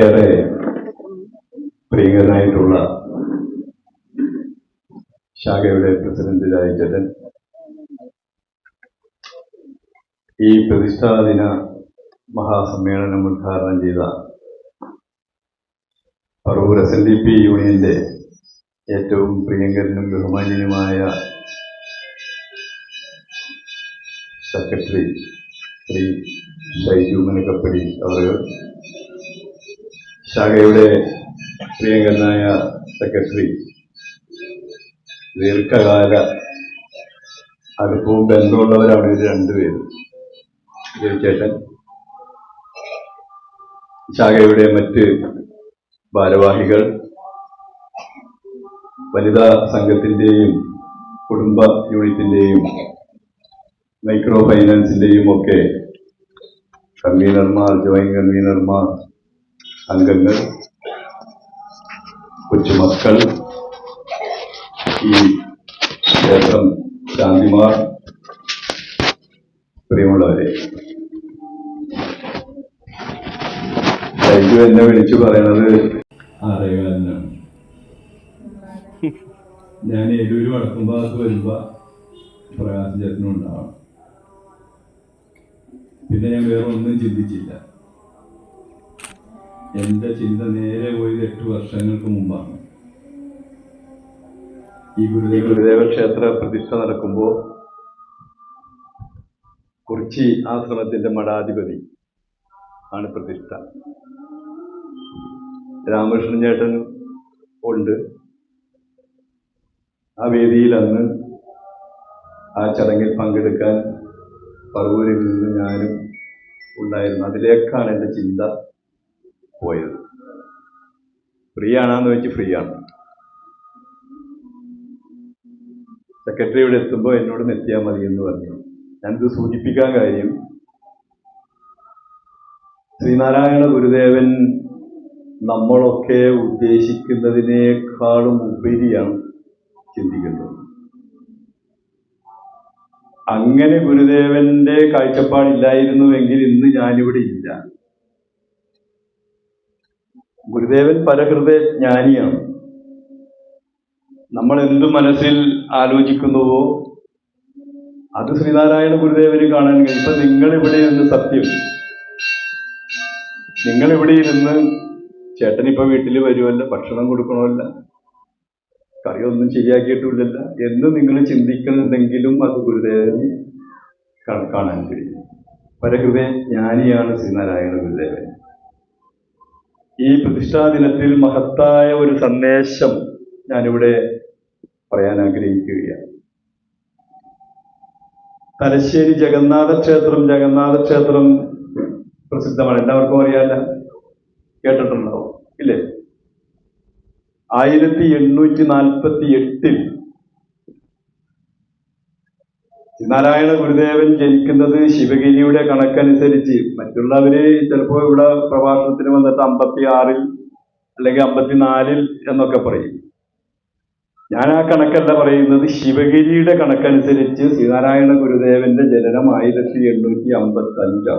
ഏറെ പ്രിയങ്കരനായിട്ടുള്ള ശാഖയുടെ പ്രസിഡന്റ് രാജേട്ടൻ, ഈ പ്രതിഷ്ഠാദിന മഹാസമ്മേളനം ഉദ്ഘാടനം ചെയ്ത പറവൂർ SNDP യൂണിയന്റെ ഏറ്റവും പ്രിയങ്കരനും ബഹുമാന്യനുമായ സെക്രട്ടറി ശ്രീ ഷൈജു മനക്കപ്പടി അവർ, ശാഖയുടെ പ്രിയങ്കരനായ സെക്രട്ടറി, ദീർഘകാല അടുപ്പവും ബന്ധമുള്ളവരാണ് ഇവർ രണ്ടുപേരും, ജയിച്ചേട്ടൻ, ശാഖയുടെ മറ്റ് ഭാരവാഹികൾ, വനിതാ സംഘത്തിന്റെയും കുടുംബ യൂണിറ്റിന്റെയും മൈക്രോ ഫൈനാൻസിന്റെയും ഒക്കെ കൺവീനർമാർ, ജോയിന്റ് കൺവീനർമാർ, അംഗങ്ങൾ, കൊച്ചുമക്കൾ, ഈ ക്ഷേത്രം ശാന്തിമാർ, പ്രിയമുള്ളവരെ, ഷൈജു എന്നെ വിളിച്ചു പറയണത് 6:15 ഞാൻ ഏതൊരു വടക്കുംഭാഗത്ത് വരുമ്പോ പ്രകാശ് ചേട്ടനും ഉണ്ടാവണം. പിന്നെ ഞാൻ വേറെ ഒന്നും ചിന്തിച്ചില്ല. എന്റെ ചിന്ത നേരെ പോയത് 8 വർഷങ്ങൾക്ക് മുമ്പാണ്. ഈ ഗുരുദേവ ക്ഷേത്ര പ്രതിഷ്ഠ നടക്കുമ്പോ കുറിച്ചി ആശ്രമത്തിന്റെ മഠാധിപതി ആണ് പ്രതിഷ്ഠ. രാമകൃഷ്ണൻ ചേട്ടൻ ഉണ്ട്. ആ വേദിയിൽ അന്ന് ആ ചടങ്ങിൽ പങ്കെടുക്കാൻ പറവൂരിൽ നിന്ന് ഞാനും ഉണ്ടായിരുന്നു. അതിലേക്കാണ് എൻ്റെ ചിന്ത പോയത്. ഫ്രീ ആണെന്ന് വെച്ച് ഫ്രീ ആണ്. സെക്രട്ടറി ഇവിടെ എത്തുമ്പോൾ എന്നോട് എത്തിയാൽ മതി എന്ന് പറഞ്ഞു. ഞാനിത് സൂചിപ്പിക്കാൻ കാര്യം, ശ്രീനാരായണ ഗുരുദേവൻ നമ്മളൊക്കെ ഉദ്ദേശിക്കുന്നതിനേക്കാളും ഉപരിയാണ് ചിന്തിക്കുന്നത്. അങ്ങനെ ഗുരുദേവന്റെ കാഴ്ചപ്പാടില്ലായിരുന്നുവെങ്കിൽ ഇന്ന് ഞാനിവിടെ ഇല്ല. ഗുരുദേവൻ പരഹൃദയ ജ്ഞാനിയാണ്. നമ്മൾ എന്തു മനസ്സിൽ ആലോചിക്കുന്നുവോ അത് ശ്രീനാരായണ ഗുരുദേവന് കാണാൻ കഴിയും. ഇപ്പൊ നിങ്ങളിവിടെ ഇരുന്ന് സത്യം, നിങ്ങളിവിടെ ഇരുന്ന് ചേട്ടനിപ്പോ വീട്ടിൽ വരുമല്ല, ഭക്ഷണം കൊടുക്കണമല്ല, കറിയൊന്നും ശരിയാക്കിയിട്ടില്ല എന്ന് നിങ്ങൾ ചിന്തിക്കുന്നുണ്ടെങ്കിലും അത് ഗുരുദേവന് കാണാൻ കഴിയും. പരഹൃദയ ജ്ഞാനിയാണ് ശ്രീനാരായണ ഗുരുദേവൻ. ഈ പ്രതിഷ്ഠാ ദിനത്തിൽ മഹത്തായ ഒരു സന്ദേശം ഞാനിവിടെ പറയാൻ ആഗ്രഹിക്കുകയാണ്. തലശ്ശേരി ജഗന്നാഥ ക്ഷേത്രം പ്രസിദ്ധമാണ്, എല്ലാവർക്കും അറിയാല്ല, കേട്ടിട്ടുണ്ടാവും ഇല്ലേ? 1848 നാരായണ ഗുരുദേവൻ ജനിക്കുന്നത് ശിവഗിരിയുടെ കണക്കനുസരിച്ച്, മറ്റുള്ളവര് ചിലപ്പോ ഇവിടെ പ്രഭാഷണത്തിന് വന്നിട്ട് 56 അല്ലെങ്കിൽ 54 എന്നൊക്കെ പറയും. ഞാൻ ആ കണക്കല്ല പറയുന്നത്. ശിവഗിരിയുടെ കണക്കനുസരിച്ച് ശ്രീനാരായണ ഗുരുദേവന്റെ ജനനം 1855.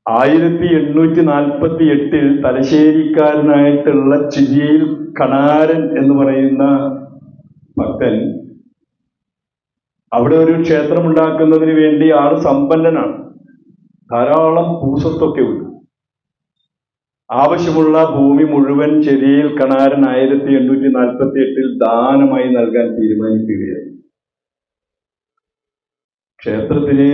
1848 തലശ്ശേരിക്കാരനായിട്ടുള്ള ചിരിയിൽ കണാരൻ എന്ന് പറയുന്ന ഭക്തൻ അവിടെ ഒരു ക്ഷേത്രം ഉണ്ടാക്കുന്നതിന് വേണ്ടി ആള് സമ്പന്നനാണ്. ധാരാളം ഭൂസ്വത്തൊക്കെ ഉണ്ട്. ആവശ്യമുള്ള ഭൂമി മുഴുവൻ ചെരിയിൽ കണാരൻ 1848 ദാനമായി നൽകാൻ തീരുമാനിക്കുകയായി. ക്ഷേത്രത്തിന്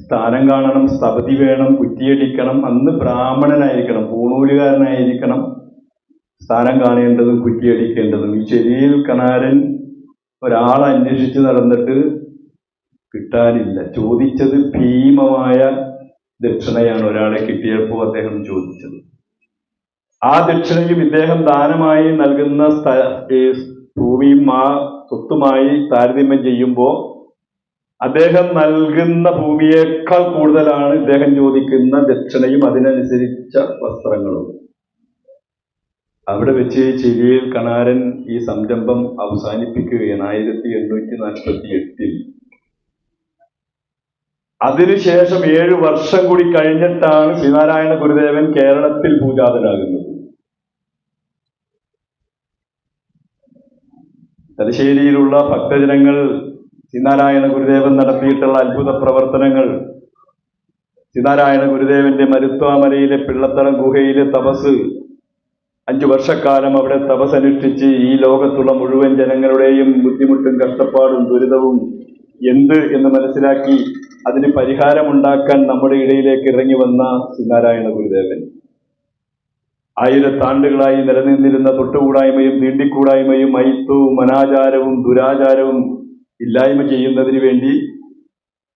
സ്ഥാനം കാണണം, സ്ഥപതി വേണം, കുറ്റിയടിക്കണം. അന്ന് ബ്രാഹ്മണനായിരിക്കണം, പൂണൂലുകാരനായിരിക്കണം സ്ഥാനം കാണേണ്ടതും കുറ്റിയടിക്കേണ്ടതും. ഈ ചെരിയിൽ കണാരൻ ഒരാളെ അന്വേഷിച്ച് നടന്നിട്ട് കിട്ടാനില്ല. ചോദിച്ചത് ഭീമമായ ദക്ഷിണയാണ്. ഒരാളെ കിട്ടിയപ്പോൾ അദ്ദേഹം ചോദിച്ചത്. ആ ദക്ഷിണയും ഇദ്ദേഹം ദാനമായി നൽകുന്ന ഭൂമിയും ആ സ്വത്തുമായി താരതമ്യം ചെയ്യുമ്പോൾ അദ്ദേഹം നൽകുന്ന ഭൂമിയേക്കാൾ കൂടുതലാണ് ഇദ്ദേഹം ചോദിക്കുന്ന ദക്ഷിണയും അതിനനുസരിച്ച വസ്ത്രങ്ങളും. അവിടെ വെച്ച് ചിരിയിൽ കണാരൻ ഈ സംരംഭം അവസാനിപ്പിക്കുകയാണ് 1848. അതിനുശേഷം 7 വർഷം കൂടി കഴിഞ്ഞിട്ടാണ് ശ്രീനാരായണ ഗുരുദേവൻ കേരളത്തിൽ പൂജാതനാകുന്നത്. തലശ്ശേരിയിലുള്ള ഭക്തജനങ്ങൾ ശ്രീനാരായണ ഗുരുദേവൻ നടത്തിയിട്ടുള്ള അത്ഭുത പ്രവർത്തനങ്ങൾ, ശ്രീനാരായണ ഗുരുദേവന്റെ മരുത്വാമലയിലെ പിള്ളത്തളം ഗുഹയിലെ തപസ്, 5 വർഷക്കാലം അവിടെ തപസ് അനുഷ്ഠിച്ച് ഈ ലോകത്തുള്ള മുഴുവൻ ജനങ്ങളുടെയും ബുദ്ധിമുട്ടും കഷ്ടപ്പാടും ദുരിതവും എന്ത് എന്ന് മനസ്സിലാക്കി അതിന് പരിഹാരമുണ്ടാക്കാൻ നമ്മുടെ ഇടയിലേക്ക് ഇറങ്ങി വന്ന ശ്രീനാരായണ ഗുരുദേവൻ 1000 ആണ്ടുകളായി നിലനിന്നിരുന്ന തൊട്ടുകൂടായ്മയും തീണ്ടിക്കൂടായ്മയും അയിത്തവും അനാചാരവും ദുരാചാരവും ഇല്ലായ്മ ചെയ്യുന്നതിന് വേണ്ടി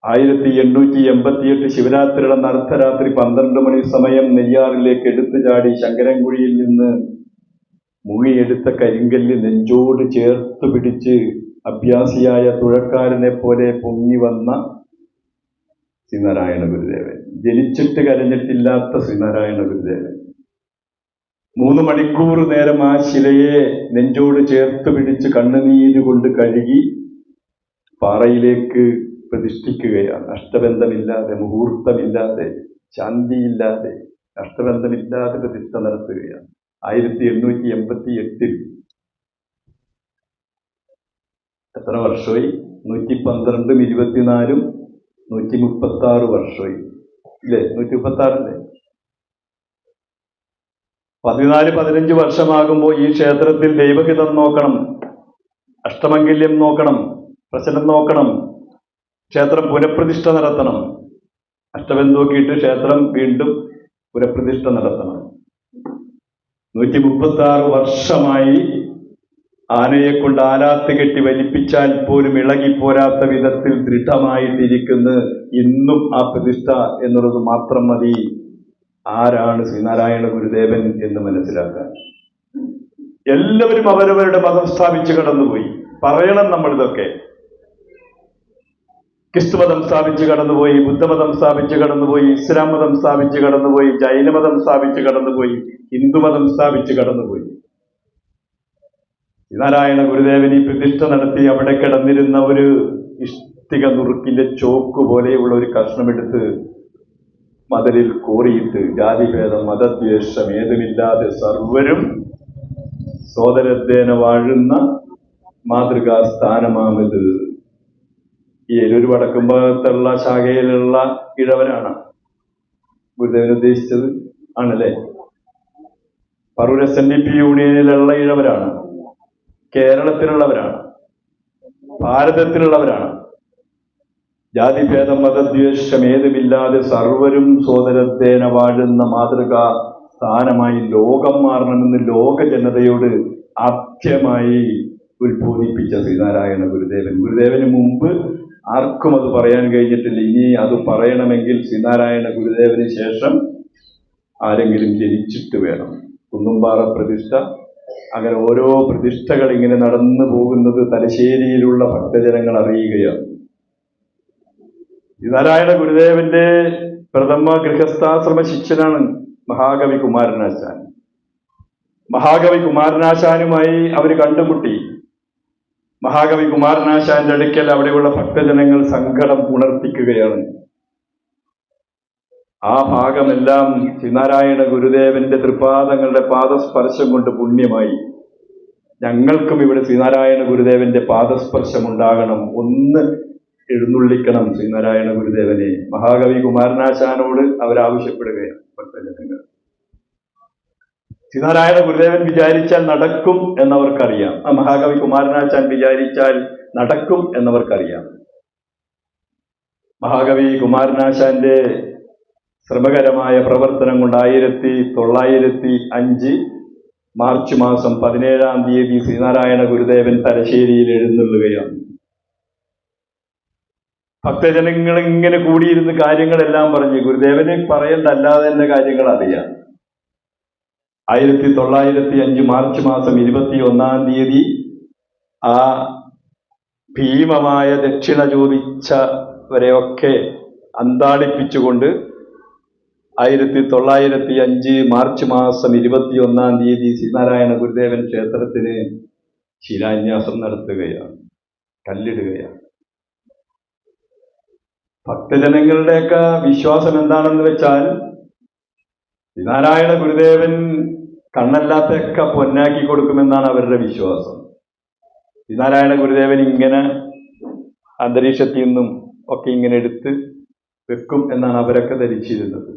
1888 ശിവരാത്രിയുടെ അർദ്ധരാത്രി 12 മണി സമയം നെയ്യാറിലേക്ക് എടുത്തു ചാടി ശങ്കരൻകുഴിയിൽ നിന്ന് മുങ്ങിയെടുത്ത കരിങ്കല്ല് നെഞ്ചോട് ചേർത്ത് പിടിച്ച് അഭ്യാസിയായ തുഴക്കാരനെ പോലെ പൊങ്ങി വന്ന ശ്രീനാരായണ ഗുരുദേവൻ, ജനിച്ചിട്ട് കരഞ്ഞിട്ടില്ലാത്ത ശ്രീനാരായണ ഗുരുദേവൻ 3 മണിക്കൂർ നേരം ആ ശിലയെ നെഞ്ചോട് ചേർത്ത് പിടിച്ച് കണ്ണുനീര് കൊണ്ട് കഴുകി പാറയിലേക്ക് പ്രതിഷ്ഠിക്കുകയാണ്. അഷ്ടബന്ധമില്ലാതെ, മുഹൂർത്തമില്ലാതെ, ശാന്തിയില്ലാതെ, അഷ്ടബന്ധമില്ലാതെ പ്രതിഷ്ഠ നടത്തുകയാണ്. 1888 എത്ര വർഷമായി? 112, 24, 136 വർഷമായി ഇല്ലേ? 136 അല്ലേ? 14-15 വർഷമാകുമ്പോൾ ഈ ക്ഷേത്രത്തിൽ ദൈവഹിതം നോക്കണം, അഷ്ടമംഗല്യം നോക്കണം, പ്രശ്നം നോക്കണം, ക്ഷേത്രം പുനഃപ്രതിഷ്ഠ നടത്തണം. അഷ്ടബന്ധം നോക്കിയിട്ട് ക്ഷേത്രം വീണ്ടും പുനഃപ്രതിഷ്ഠ നടത്തണം. 136 വർഷമായി ആനയെ കൊണ്ട് ആലാത്ത് കെട്ടി വലിപ്പിച്ചാൽ പോലും ഇളകിപ്പോരാത്ത വിധത്തിൽ ദൃഢമായിട്ടിരിക്കുന്ന ഇന്നും ആ പ്രതിഷ്ഠ എന്നുള്ളത് മാത്രം മതി ആരാണ് ശ്രീനാരായണ ഗുരുദേവൻ എന്ന് മനസ്സിലാക്കാൻ. എല്ലാവരും അവരവരുടെ മതം സ്ഥാപിച്ച് കടന്നുപോയി. പറയണം നമ്മളിതൊക്കെ. ക്രിസ്തുമതം സ്ഥാപിച്ച് കടന്നുപോയി, ബുദ്ധമതം സ്ഥാപിച്ച് കടന്നുപോയി, ഇസ്ലാം മതം സ്ഥാപിച്ച് കടന്നുപോയി, ജൈനമതം സ്ഥാപിച്ച് കടന്നുപോയി, ഹിന്ദുമതം സ്ഥാപിച്ച് കടന്നുപോയി. ശ്രീനാരായണ ഗുരുദേവൻ ഈ പ്രതിഷ്ഠ നടത്തി അവിടെ കിടന്നിരുന്ന ഒരു ഇഷ്ടിക നുറുക്കിന്റെ ചോക്ക് പോലെയുള്ള ഒരു കഷ്ണമെടുത്ത് മതിലിൽ കോറിയിട്ട് ജാതിഭേദം മതദ്വേഷം ഏതുമില്ലാതെ സർവരും സോദരത്തേന വാഴുന്ന മാതൃകാ സ്ഥാനമാമിത്. ഈ എരൂര് വടക്കുംഭാഗത്തുള്ള ശാഖയിലുള്ള ഇഴവരാണ് ഗുരുദേവൻ ഉദ്ദേശിച്ചത്, ആണല്ലേ? പറൂർ SNDP യൂണിയനിലുള്ള ഇഴവരാണ്, കേരളത്തിലുള്ളവരാണ്, ഭാരതത്തിലുള്ളവരാണ്. ജാതിഭേദം മതദ്വേഷം ഏതുമില്ലാതെ സർവരും സോദരത്തേന വാഴുന്ന മാതൃകാ സ്ഥാനമായി ലോകം മാറണമെന്ന് ലോക ജനതയോട് ആദ്യമായി ഉത്ബോധിപ്പിച്ച ശ്രീനാരായണ ഗുരുദേവൻ. ഗുരുദേവന് മുമ്പ് ആർക്കും അത് പറയാൻ കഴിഞ്ഞിട്ടില്ല. ഇനി അത് പറയണമെങ്കിൽ ശ്രീനാരായണ ഗുരുദേവന് ശേഷം ആരെങ്കിലും ജനിച്ചിട്ട് വേണം. കുന്നുംപാറ പ്രതിഷ്ഠ, അങ്ങനെ ഓരോ പ്രതിഷ്ഠകൾ ഇങ്ങനെ നടന്നു പോകുന്നത് തലശ്ശേരിയിലുള്ള ഭക്തജനങ്ങൾ അറിയുകയാണ്. ശ്രീനാരായണ ഗുരുദേവന്റെ പ്രഥമ ഗൃഹസ്ഥാശ്രമ ശിഷ്യനാണ് മഹാകവി കുമാരനാശാൻ. മഹാകവി കുമാരനാശാനുമായി അവർ കണ്ടുമുട്ടി. മഹാകവി കുമാരനാശാന്റെ അടുക്കൽ അവിടെയുള്ള ഭക്തജനങ്ങൾ സങ്കടം ഉണർത്തിക്കുകയാണ്. ആ ഭാഗമെല്ലാം ശ്രീനാരായണ ഗുരുദേവന്റെ തൃപാദങ്ങളുടെ പാദസ്പർശം കൊണ്ട് പുണ്യമായി. ഞങ്ങൾക്കും ഇവിടെ ശ്രീനാരായണ ഗുരുദേവന്റെ പാദസ്പർശം ഉണ്ടാകണം, ഒന്ന് എഴുന്നള്ളിക്കണം ശ്രീനാരായണ ഗുരുദേവനെ. മഹാകവി കുമാരനാശാനോട് അവരാവശ്യപ്പെടുകയാണ് ഭക്തജനങ്ങൾ. ശ്രീനാരായണ ഗുരുദേവൻ വിചാരിച്ചാൽ നടക്കും എന്നവർക്കറിയാം. മഹാകവി കുമാരനാശാൻ വിചാരിച്ചാൽ നടക്കും എന്നവർക്കറിയാം. മഹാകവി കുമാരനാശാന്റെ ശ്രമകരമായ പ്രവർത്തനം കൊണ്ട് 1905 മാർച്ച് മാസം 17-ാം തീയതി ശ്രീനാരായണ ഗുരുദേവൻ തലശ്ശേരിയിൽ എഴുന്നള്ളുകയാണ്. ഭക്തജനങ്ങൾ ഇങ്ങനെ കൂടിയിരുന്ന് കാര്യങ്ങളെല്ലാം പറഞ്ഞ് ഗുരുദേവന് പറയേണ്ട അല്ലാതെ തന്നെ കാര്യങ്ങൾ അറിയാം. 1905 മാർച്ച് മാസം 21-ാം തീയതി ആ ഭീമമായ ദക്ഷിണ ചോദിച്ചവരെയൊക്കെ അന്താളിപ്പിച്ചുകൊണ്ട് 1905 മാർച്ച് മാസം 21-ാം തീയതി ശ്രീനാരായണ ഗുരുദേവൻ ക്ഷേത്രത്തിന് ശിലാന്യാസം നടത്തുകയാണ്, കല്ലിടുകയാണ്. ഭക്തജനങ്ങളുടെയൊക്കെ വിശ്വാസം എന്താണെന്ന് വെച്ചാൽ ശ്രീനാരായണ ഗുരുദേവൻ കണ്ണല്ലാത്തൊക്കെ പൊന്നാക്കി കൊടുക്കുമെന്നാണ് അവരുടെ വിശ്വാസം. ശ്രീനാരായണ ഗുരുദേവൻ ഇങ്ങനെ അന്തരീക്ഷത്തിൽ നിന്നും ഒക്കെ ഇങ്ങനെ എടുത്ത് വെക്കും എന്നാണ് അവരൊക്കെ ധരിച്ചിരുന്നത്.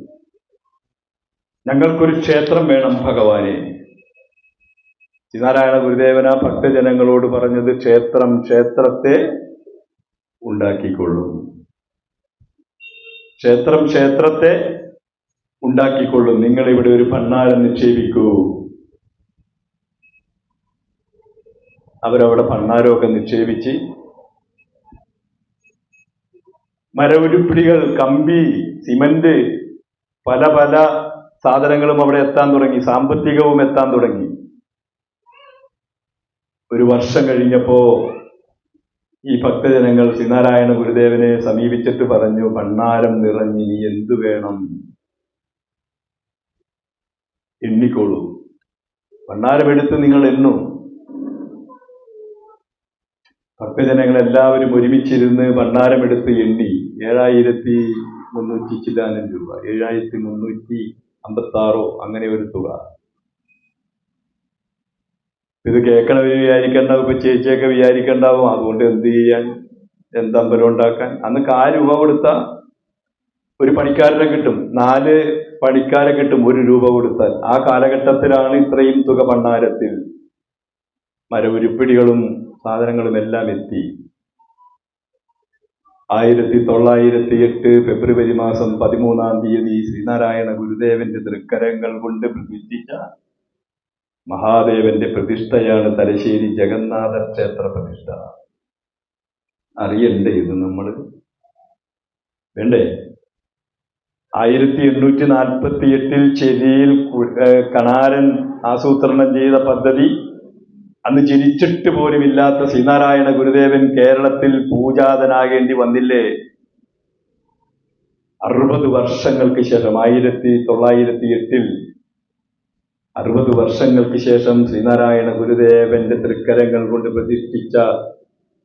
ഞങ്ങൾക്കൊരു ക്ഷേത്രം വേണം ഭഗവാനെ. ശ്രീനാരായണ ഗുരുദേവൻ ആ ഭക്തജനങ്ങളോട് പറഞ്ഞത് ക്ഷേത്രത്തെ ഉണ്ടാക്കിക്കൊള്ളും, ക്ഷേത്രത്തെ ഉണ്ടാക്കിക്കൊള്ളും. നിങ്ങൾ ഇവിടെ ഒരു ഭണ്ഡാരം നിക്ഷേപിക്കൂ. അവരവിടെ ഭണ്ഡാരമൊക്കെ നിക്ഷേപിച്ച് മരവുരുപ്പിടികൾ, കമ്പി, സിമന്റ്, പല പല സാധനങ്ങളും അവിടെ എത്താൻ തുടങ്ങി, സാമ്പത്തികവും എത്താൻ തുടങ്ങി. ഒരു വർഷം കഴിഞ്ഞപ്പോ ഈ ഭക്തജനങ്ങൾ ശ്രീനാരായണ ഗുരുദേവനെ സമീപിച്ചിട്ട് പറഞ്ഞു, ഭണ്ഡാരം നിറഞ്ഞ് ഇനി എന്തു വേണം, എണ്ണിക്കോളൂ, ഭണ്ഡാരമെടുത്ത് നിങ്ങൾ എണ്ണു. ഭക്തജനങ്ങൾ എല്ലാവരും ഒരുമിച്ചിരുന്ന് ഭണ്ഡാരമെടുത്ത് എണ്ണി 7300 ചില്ലാനം രൂപ, 7356 അങ്ങനെ ഒരു തുക. ഇത് കേൾക്കണവര് വിചാരിക്കണ്ടാവും, ഇപ്പൊ ചേച്ചിയൊക്കെ വിചാരിക്കണ്ടാവും അതുകൊണ്ട് എന്ത് ചെയ്യാൻ, എന്തമ്പലം ഉണ്ടാക്കാൻ. അന്ന് 1 രൂപ കൊടുത്ത ഒരു പണിക്കാരനെ കിട്ടും, 4 പണിക്കാരെ കിട്ടും 1 രൂപ കൊടുത്താൽ. ആ കാലഘട്ടത്തിലാണ് ഇത്രയും തുക ഭണ്ഡാരത്തിൽ. മരവുരുപ്പിടികളും സാധനങ്ങളും എല്ലാം എത്തി. 1908 ഫെബ്രുവരി മാസം 13-ാം തീയതി ശ്രീനാരായണ ഗുരുദേവന്റെ തൃക്കരങ്ങൾ കൊണ്ട് പ്രതിഷ്ഠിച്ച മഹാദേവന്റെ പ്രതിഷ്ഠയാണ് തലശ്ശേരി ജഗന്നാഥ ക്ഷേത്ര പ്രതിഷ്ഠ. അറിയണ്ടേ ഇത് നമ്മൾ? വേണ്ടേ? 1848 ചെരിയിൽ കണാരൻ ആസൂത്രണം ചെയ്ത പദ്ധതി അന്ന് ജനിച്ചിട്ട് പോലുമില്ലാത്ത ശ്രീനാരായണ ഗുരുദേവൻ കേരളത്തിൽ പൂജാതനാകേണ്ടി വന്നില്ലേ? 60 വർഷങ്ങൾക്ക് ശേഷം 1908 60 വർഷങ്ങൾക്ക് ശേഷം ശ്രീനാരായണ ഗുരുദേവന്റെ തൃക്കരങ്ങൾ കൊണ്ട് പ്രതിഷ്ഠിച്ച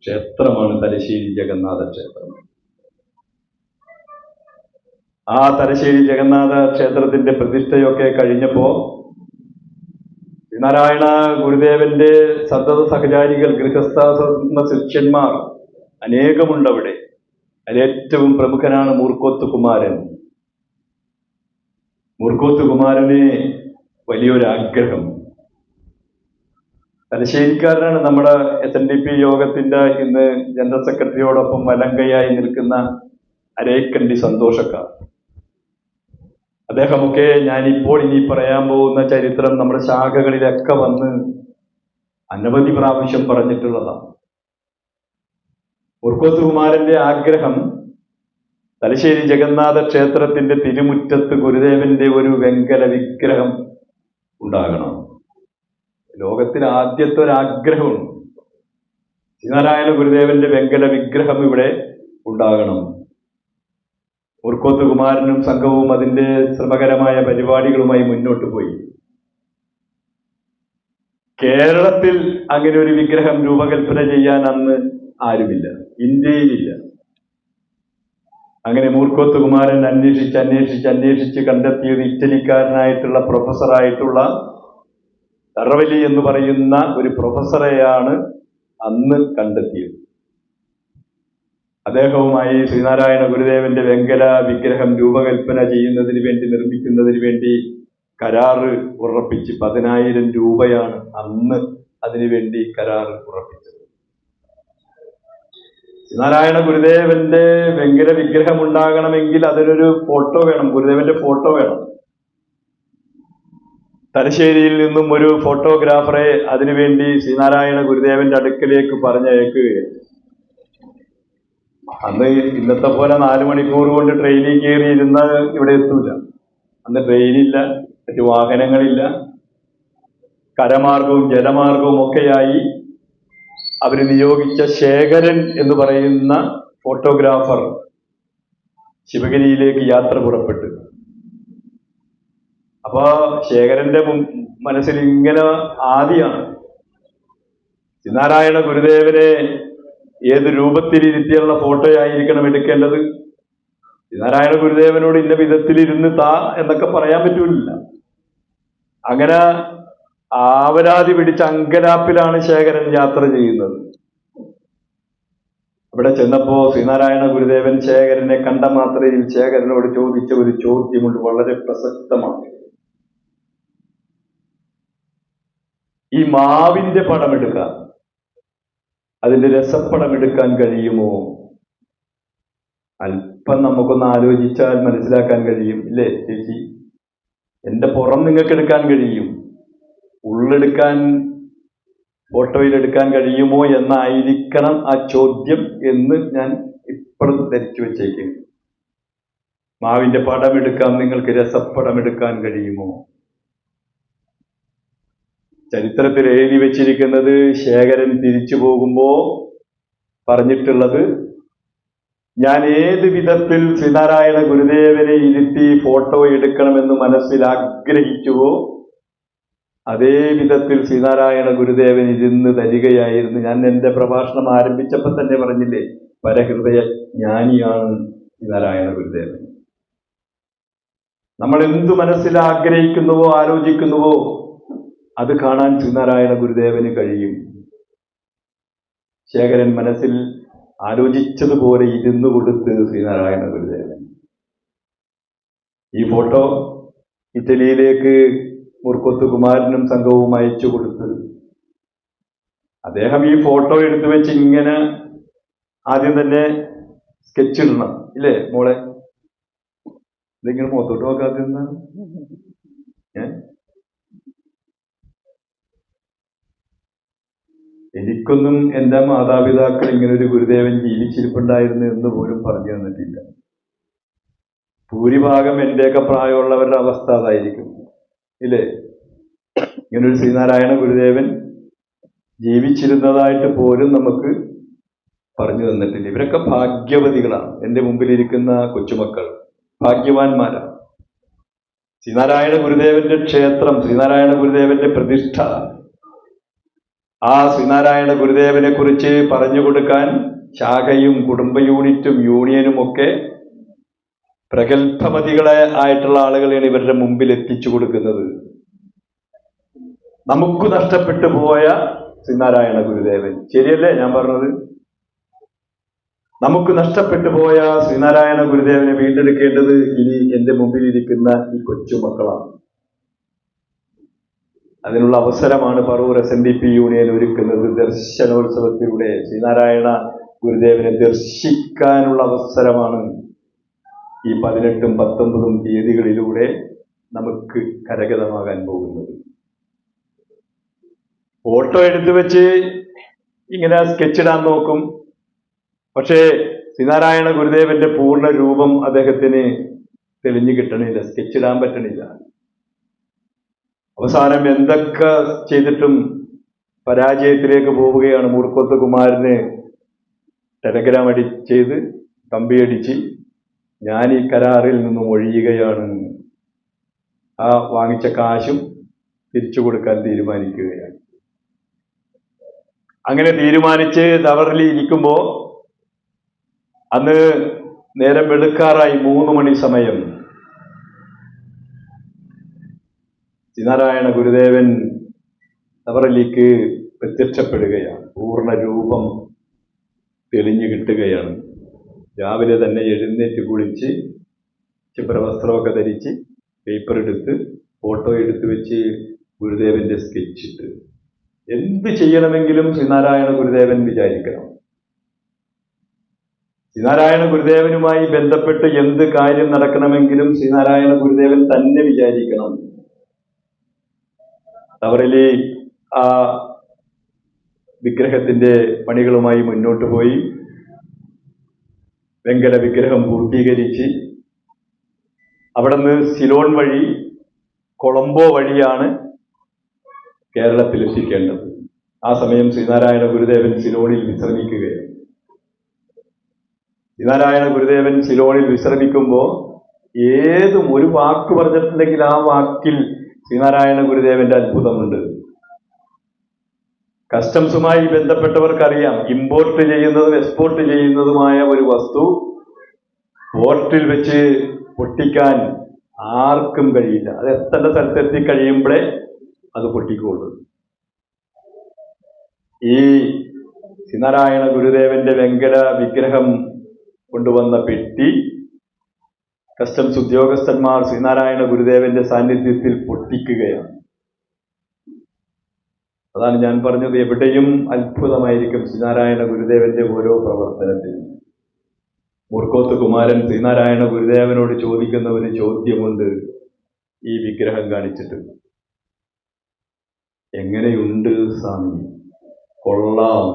ക്ഷേത്രമാണ് തലശ്ശേരി ജഗന്നാഥ ക്ഷേത്രം. ആ തലശ്ശേരി ജഗന്നാഥ ക്ഷേത്രത്തിന്റെ പ്രതിഷ്ഠയൊക്കെ കഴിഞ്ഞപ്പോ ശ്രീനാരായണ ഗുരുദേവന്റെ സന്തത സഹചാരികൾ, ഗൃഹസ്ഥ ശിഷ്യന്മാർ അനേകമുണ്ട് അവിടെ. അതിലേറ്റവും പ്രമുഖനാണ് മൂർക്കോത്ത് കുമാരൻ. മൂർക്കോത്ത് കുമാരന് വലിയൊരാഗ്രഹം. തലശ്ശേരിക്കാരനാണ്. നമ്മുടെ SNDP യോഗത്തിന്റെ ഇന്ന് ജനറൽ സെക്രട്ടറിയോടൊപ്പം വലങ്കയായി നിൽക്കുന്ന അരേക്കണ്ടി സന്തോഷക്കാർ. അദ്ദേഹമൊക്കെ ഞാനിപ്പോൾ ഇനി പറയാൻ പോകുന്ന ചരിത്രം നമ്മുടെ ശാഖകളിലൊക്കെ വന്ന് അനവധി പ്രാവശ്യം പറഞ്ഞിട്ടുള്ളതാണ്. മൂർക്കോത്ത് കുമാരന്റെ ആഗ്രഹം തലശ്ശേരി ജഗന്നാഥ ക്ഷേത്രത്തിന്റെ തിരുമുറ്റത്ത് ഗുരുദേവന്റെ ഒരു വെങ്കല വിഗ്രഹം ഉണ്ടാകണം. ലോകത്തിൽ ആദ്യത്തെ ഒരാഗ്രഹമുണ്ട്, ശ്രീനാരായണ ഗുരുദേവന്റെ വെങ്കല വിഗ്രഹം ഇവിടെ ഉണ്ടാകണം. മൂർക്കോത്ത് കുമാരനും സംഘവും അതിന്റെ ശ്രമകരമായ പരിപാടികളുമായി മുന്നോട്ട് പോയി. കേരളത്തിൽ അങ്ങനെ ഒരു വിഗ്രഹം രൂപകൽപ്പന ചെയ്യാൻ അന്ന് ആരുമില്ല, ഇന്ത്യയിലില്ല. അങ്ങനെ മൂർക്കോത്ത് കുമാരൻ അന്വേഷിച്ച് കണ്ടെത്തിയത് ഇറ്റലിക്കാരനായിട്ടുള്ള പ്രൊഫസറായിട്ടുള്ള തറവലി എന്ന് പറയുന്ന ഒരു പ്രൊഫസറെയാണ് അന്ന് കണ്ടെത്തിയത്. അദ്ദേഹവുമായി ശ്രീനാരായണ ഗുരുദേവന്റെ വെങ്കല വിഗ്രഹം രൂപകൽപ്പന ചെയ്യുന്നതിന് വേണ്ടി, നിർമ്മിക്കുന്നതിന് വേണ്ടി കരാറ് ഉറപ്പിച്ച് 10,000 രൂപയാണ് അന്ന് അതിനുവേണ്ടി കരാറ് ഉറപ്പിച്ചത്. ശ്രീനാരായണ ഗുരുദേവന്റെ വെങ്കല വിഗ്രഹം ഉണ്ടാകണമെങ്കിൽ അതിനൊരു ഫോട്ടോ വേണം, ഗുരുദേവന്റെ ഫോട്ടോ വേണം. തലശ്ശേരിയിൽ നിന്നും ഒരു ഫോട്ടോഗ്രാഫറെ അതിനുവേണ്ടി ശ്രീനാരായണ ഗുരുദേവന്റെ അടുക്കലേക്ക് പറഞ്ഞയക്കുകയാണ്. അന്ന് ഇന്നത്തെ പോലെ 4 മണിക്കൂർ കൊണ്ട് ട്രെയിനിൽ കയറി ഇരുന്ന് ഇവിടെ എത്തൂല. അന്ന് ട്രെയിനില്ല, മറ്റു വാഹനങ്ങളില്ല. കരമാർഗവും ജലമാർഗവും ഒക്കെയായി അവർ നിയോഗിച്ച ശേഖരൻ എന്ന് പറയുന്ന ഫോട്ടോഗ്രാഫർ ശിവഗിരിയിലേക്ക് യാത്ര പുറപ്പെട്ടു. അപ്പൊ ശേഖരന്റെ മനസ്സിൽ ഇങ്ങനെ ആദിയാണ്, ശ്രീനാരായണ ഗുരുദേവനെ ഏത് രൂപത്തിലിരുത്തിയുള്ള ഫോട്ടോയായിരിക്കണം എടുക്കേണ്ടത്. ശ്രീനാരായണ ഗുരുദേവനോട് ഇന്ന വിധത്തിൽ ഇരുന്ന് താ എന്നൊക്കെ പറയാൻ പറ്റൂല. അങ്ങനെ ആവരാതി പിടിച്ച അങ്കലാപ്പിലാണ് ശേഖരൻ യാത്ര ചെയ്യുന്നത്. അവിടെ ചെന്നപ്പോ ശ്രീനാരായണ ഗുരുദേവൻ ശേഖരനെ കണ്ട മാത്രയിൽ ശേഖരനോട് ചോദിച്ച ഒരു ചോദ്യമുണ്ട്, വളരെ പ്രസക്തമാണ്. ഈ മാവിന്റെ പടമെടുക്കാൻ, അതിന്റെ രസപ്പടം എടുക്കാൻ കഴിയുമോ? അല്പം നമുക്കൊന്ന് ആലോചിച്ചാൽ മനസ്സിലാക്കാൻ കഴിയും, ഇല്ലേ ചേച്ചി? എന്റെ പുറം നിങ്ങൾക്ക് എടുക്കാൻ കഴിയും, ഉള്ളെടുക്കാൻ, ഫോട്ടോയിൽ എടുക്കാൻ കഴിയുമോ എന്നായിരിക്കണം ആ ചോദ്യം എന്ന് ഞാൻ ഇപ്പോഴും ധരിച്ചു വെച്ചേക്കുന്നു. മാവിന്റെ പടം എടുക്കാം, നിങ്ങൾക്ക് രസപ്പടം എടുക്കാൻ കഴിയുമോ? ചരിത്രത്തിൽ എഴുതി വെച്ചിരിക്കുന്നത്, ശേഖരൻ തിരിച്ചു പോകുമ്പോ പറഞ്ഞിട്ടുള്ളത്, ഞാൻ ഏത് വിധത്തിൽ ശ്രീനാരായണ ഗുരുദേവനെ ഇരുത്തി ഫോട്ടോ എടുക്കണമെന്ന് മനസ്സിൽ ആഗ്രഹിച്ചുവോ അതേ വിധത്തിൽ ശ്രീനാരായണ ഗുരുദേവൻ ഇരുന്ന് തരികയായിരുന്നു. ഞാൻ എൻ്റെ പ്രഭാഷണം ആരംഭിച്ചപ്പോൾ തന്നെ പറഞ്ഞില്ലേ, പരഹൃദയ ജ്ഞാനിയാണ് ശ്രീനാരായണ ഗുരുദേവൻ. നമ്മൾ എന്തു മനസ്സിൽ ആഗ്രഹിക്കുന്നുവോ ആലോചിക്കുന്നുവോ അത് കാണാൻ ശ്രീനാരായണ ഗുരുദേവന് കഴിയും. ശേഖരൻ മനസ്സിൽ ആലോചിച്ചതുപോലെ ഇരുന്നു കൊടുത്ത് ശ്രീനാരായണ ഗുരുദേവൻ ഈ ഫോട്ടോ ഇറ്റലിയിലേക്ക് മുർക്കൊത്ത് കുമാരനും സംഘവും അയച്ചു കൊടുത്ത്, അദ്ദേഹം ഈ ഫോട്ടോ എടുത്തു വെച്ച് ഇങ്ങനെ ആദ്യം തന്നെ സ്കെച്ച് ഇടണം, ഇല്ലേ മോളെ? ഇതിങ്ങനെ മുഖത്തോട്ട് നോക്കാത്ത എനിക്കൊന്നും എൻ്റെ മാതാപിതാക്കൾ ഇങ്ങനെ ഒരു ഗുരുദേവൻ ജീവിച്ചിരിപ്പുണ്ടായിരുന്നു എന്ന് പോലും പറഞ്ഞു തന്നിട്ടില്ല. ഭൂരിഭാഗം എൻ്റെയൊക്കെ പ്രായമുള്ളവരുടെ അവസ്ഥ അതായിരിക്കും, ഇല്ലേ? ഇങ്ങനൊരു ശ്രീനാരായണ ഗുരുദേവൻ ജീവിച്ചിരുന്നതായിട്ട് പോലും നമുക്ക് പറഞ്ഞു തന്നിട്ടില്ല. ഇവരൊക്കെ ഭാഗ്യവതികളാണ്. എൻ്റെ മുമ്പിലിരിക്കുന്ന കൊച്ചുമക്കൾ ഭാഗ്യവാന്മാരാണ്. ശ്രീനാരായണ ഗുരുദേവന്റെ ക്ഷേത്രം, ശ്രീനാരായണ ഗുരുദേവന്റെ പ്രതിഷ്ഠ, ആ ശ്രീനാരായണ ഗുരുദേവനെ കുറിച്ച് പറഞ്ഞു കൊടുക്കാൻ ശാഖയും കുടുംബ യൂണിറ്റും യൂണിയനും ഒക്കെ പ്രഗത്ഭമതികളെ ആയിട്ടുള്ള ആളുകളെയാണ് ഇവരുടെ മുമ്പിൽ എത്തിച്ചു കൊടുക്കുന്നത്. നമുക്ക് നഷ്ടപ്പെട്ടു പോയ ശ്രീനാരായണ ഗുരുദേവൻ, ശരിയല്ലേ ഞാൻ പറഞ്ഞത്? നമുക്ക് നഷ്ടപ്പെട്ടു പോയ ശ്രീനാരായണ ഗുരുദേവനെ വീണ്ടെടുക്കേണ്ടത് ഇനി എൻ്റെ മുമ്പിൽ ഇരിക്കുന്ന ഈ കൊച്ചുമക്കളാണ്. അതിനുള്ള അവസരമാണ് പറവൂർ SNDP യൂണിയൻ ഒരുക്കുന്നത്. ദർശനോത്സവത്തിലൂടെ ശ്രീനാരായണ ഗുരുദേവനെ ദർശിക്കാനുള്ള അവസരമാണ് ഈ 18ഉം 19ഉം തീയതികളിലൂടെ നമുക്ക് കരഗതമാകാൻ പോകുന്നത്. ഫോട്ടോ എടുത്തു വെച്ച് ഇങ്ങനെ സ്കെച്ചിടാൻ നോക്കും, പക്ഷേ ശ്രീനാരായണ ഗുരുദേവന്റെ പൂർണ്ണ രൂപം അദ്ദേഹത്തിന് തെളിഞ്ഞു കിട്ടണില്ല, സ്കെച്ചിടാൻ പറ്റണില്ല. അവസാനം എന്തൊക്കെ ചെയ്തിട്ടും പരാജയത്തിലേക്ക് പോവുകയാണ്. മൂർക്കോത്ത് കുമാരന് ടെലഗ്രാം ചെയ്ത് കമ്പിയടിച്ച് ഞാൻ ഈ കരാറിൽ നിന്നും ഒഴിയുകയാണ്, ആ വാങ്ങിച്ച കാശും തിരിച്ചു കൊടുക്കാൻ തീരുമാനിക്കുകയാണ്. അങ്ങനെ തീരുമാനിച്ച് തവറിൽ ഇരിക്കുമ്പോ അന്ന് നേരം വെളുക്കാറായി, 3 മണി സമയം. ശ്രീനാരായണ ഗുരുദേവൻ തവറിലേക്ക് പ്രത്യക്ഷപ്പെടുകയാണ്. പൂർണ്ണ രൂപം തെളിഞ്ഞു കിട്ടുകയാണ്. രാവിലെ തന്നെ എഴുന്നേറ്റ് കുളിച്ച് ചിത്രവസ്ത്രമൊക്കെ ധരിച്ച് പേപ്പർ എടുത്ത് ഫോട്ടോ എടുത്തു വെച്ച് ഗുരുദേവന്റെ സ്കെച്ചിട്ട് എന്ത് ചെയ്യണമെങ്കിലും ശ്രീനാരായണ ഗുരുദേവൻ വിചാരിക്കണം. ശ്രീനാരായണ ഗുരുദേവനുമായി ബന്ധപ്പെട്ട് എന്ത് കാര്യം നടക്കണമെങ്കിലും ശ്രീനാരായണ ഗുരുദേവൻ തന്നെ വിചാരിക്കണം. തവറിലെ ആ വിഗ്രഹത്തിന്റെ പണികളുമായി മുന്നോട്ട് പോയി വെങ്കല വിഗ്രഹം പൂർത്തീകരിച്ച് അവിടുന്ന് സിലോൺ വഴി കൊളംബോ വഴിയാണ് കേരളത്തിൽ എത്തിക്കേണ്ടത്. ആ സമയം ശ്രീനാരായണ ഗുരുദേവൻ സിലോണിൽ വിശ്രമിക്കുകയാണ്. ശ്രീനാരായണ ഗുരുദേവൻ സിലോണിൽ വിശ്രമിക്കുമ്പോൾ ഏതും ഒരു വാക്ക് പറഞ്ഞിട്ടുണ്ടെങ്കിൽ ആ വാക്കിൽ ശ്രീനാരായണ ഗുരുദേവന്റെ അത്ഭുതമുണ്ട്. കസ്റ്റംസുമായി ബന്ധപ്പെട്ടവർക്കറിയാം, ഇമ്പോർട്ട് ചെയ്യുന്നതും എക്സ്പോർട്ട് ചെയ്യുന്നതുമായ ഒരു വസ്തു പോർട്ടിൽ വെച്ച് പൊട്ടിക്കാൻ ആർക്കും കഴിയില്ല. അത് എത്തേണ്ട സ്ഥലത്തെത്തി കഴിയുമ്പോഴേ അത് പൊട്ടിക്കുള്ളൂ. ഈ ശ്രീനാരായണ ഗുരുദേവന്റെ വെങ്കല വിഗ്രഹം കൊണ്ടുവന്ന പെട്ടി കസ്റ്റംസ് ഉദ്യോഗസ്ഥന്മാർ ശ്രീനാരായണ ഗുരുദേവന്റെ സാന്നിധ്യത്തിൽ പൊട്ടിക്കുകയാണ്. അതാണ് ഞാൻ പറഞ്ഞത്, എവിടെയും അത്ഭുതമായിരിക്കും ശ്രീനാരായണ ഗുരുദേവന്റെ ഓരോ പ്രവർത്തനത്തിലും. മൂർക്കോത്ത് കുമാരൻ ശ്രീനാരായണ ഗുരുദേവനോട് ചോദിക്കുന്ന ഒരു ചോദ്യമുണ്ട് ഈ വിഗ്രഹം കാണിച്ചിട്ട്. എങ്ങനെയുണ്ട് സ്വാമി? കൊള്ളാം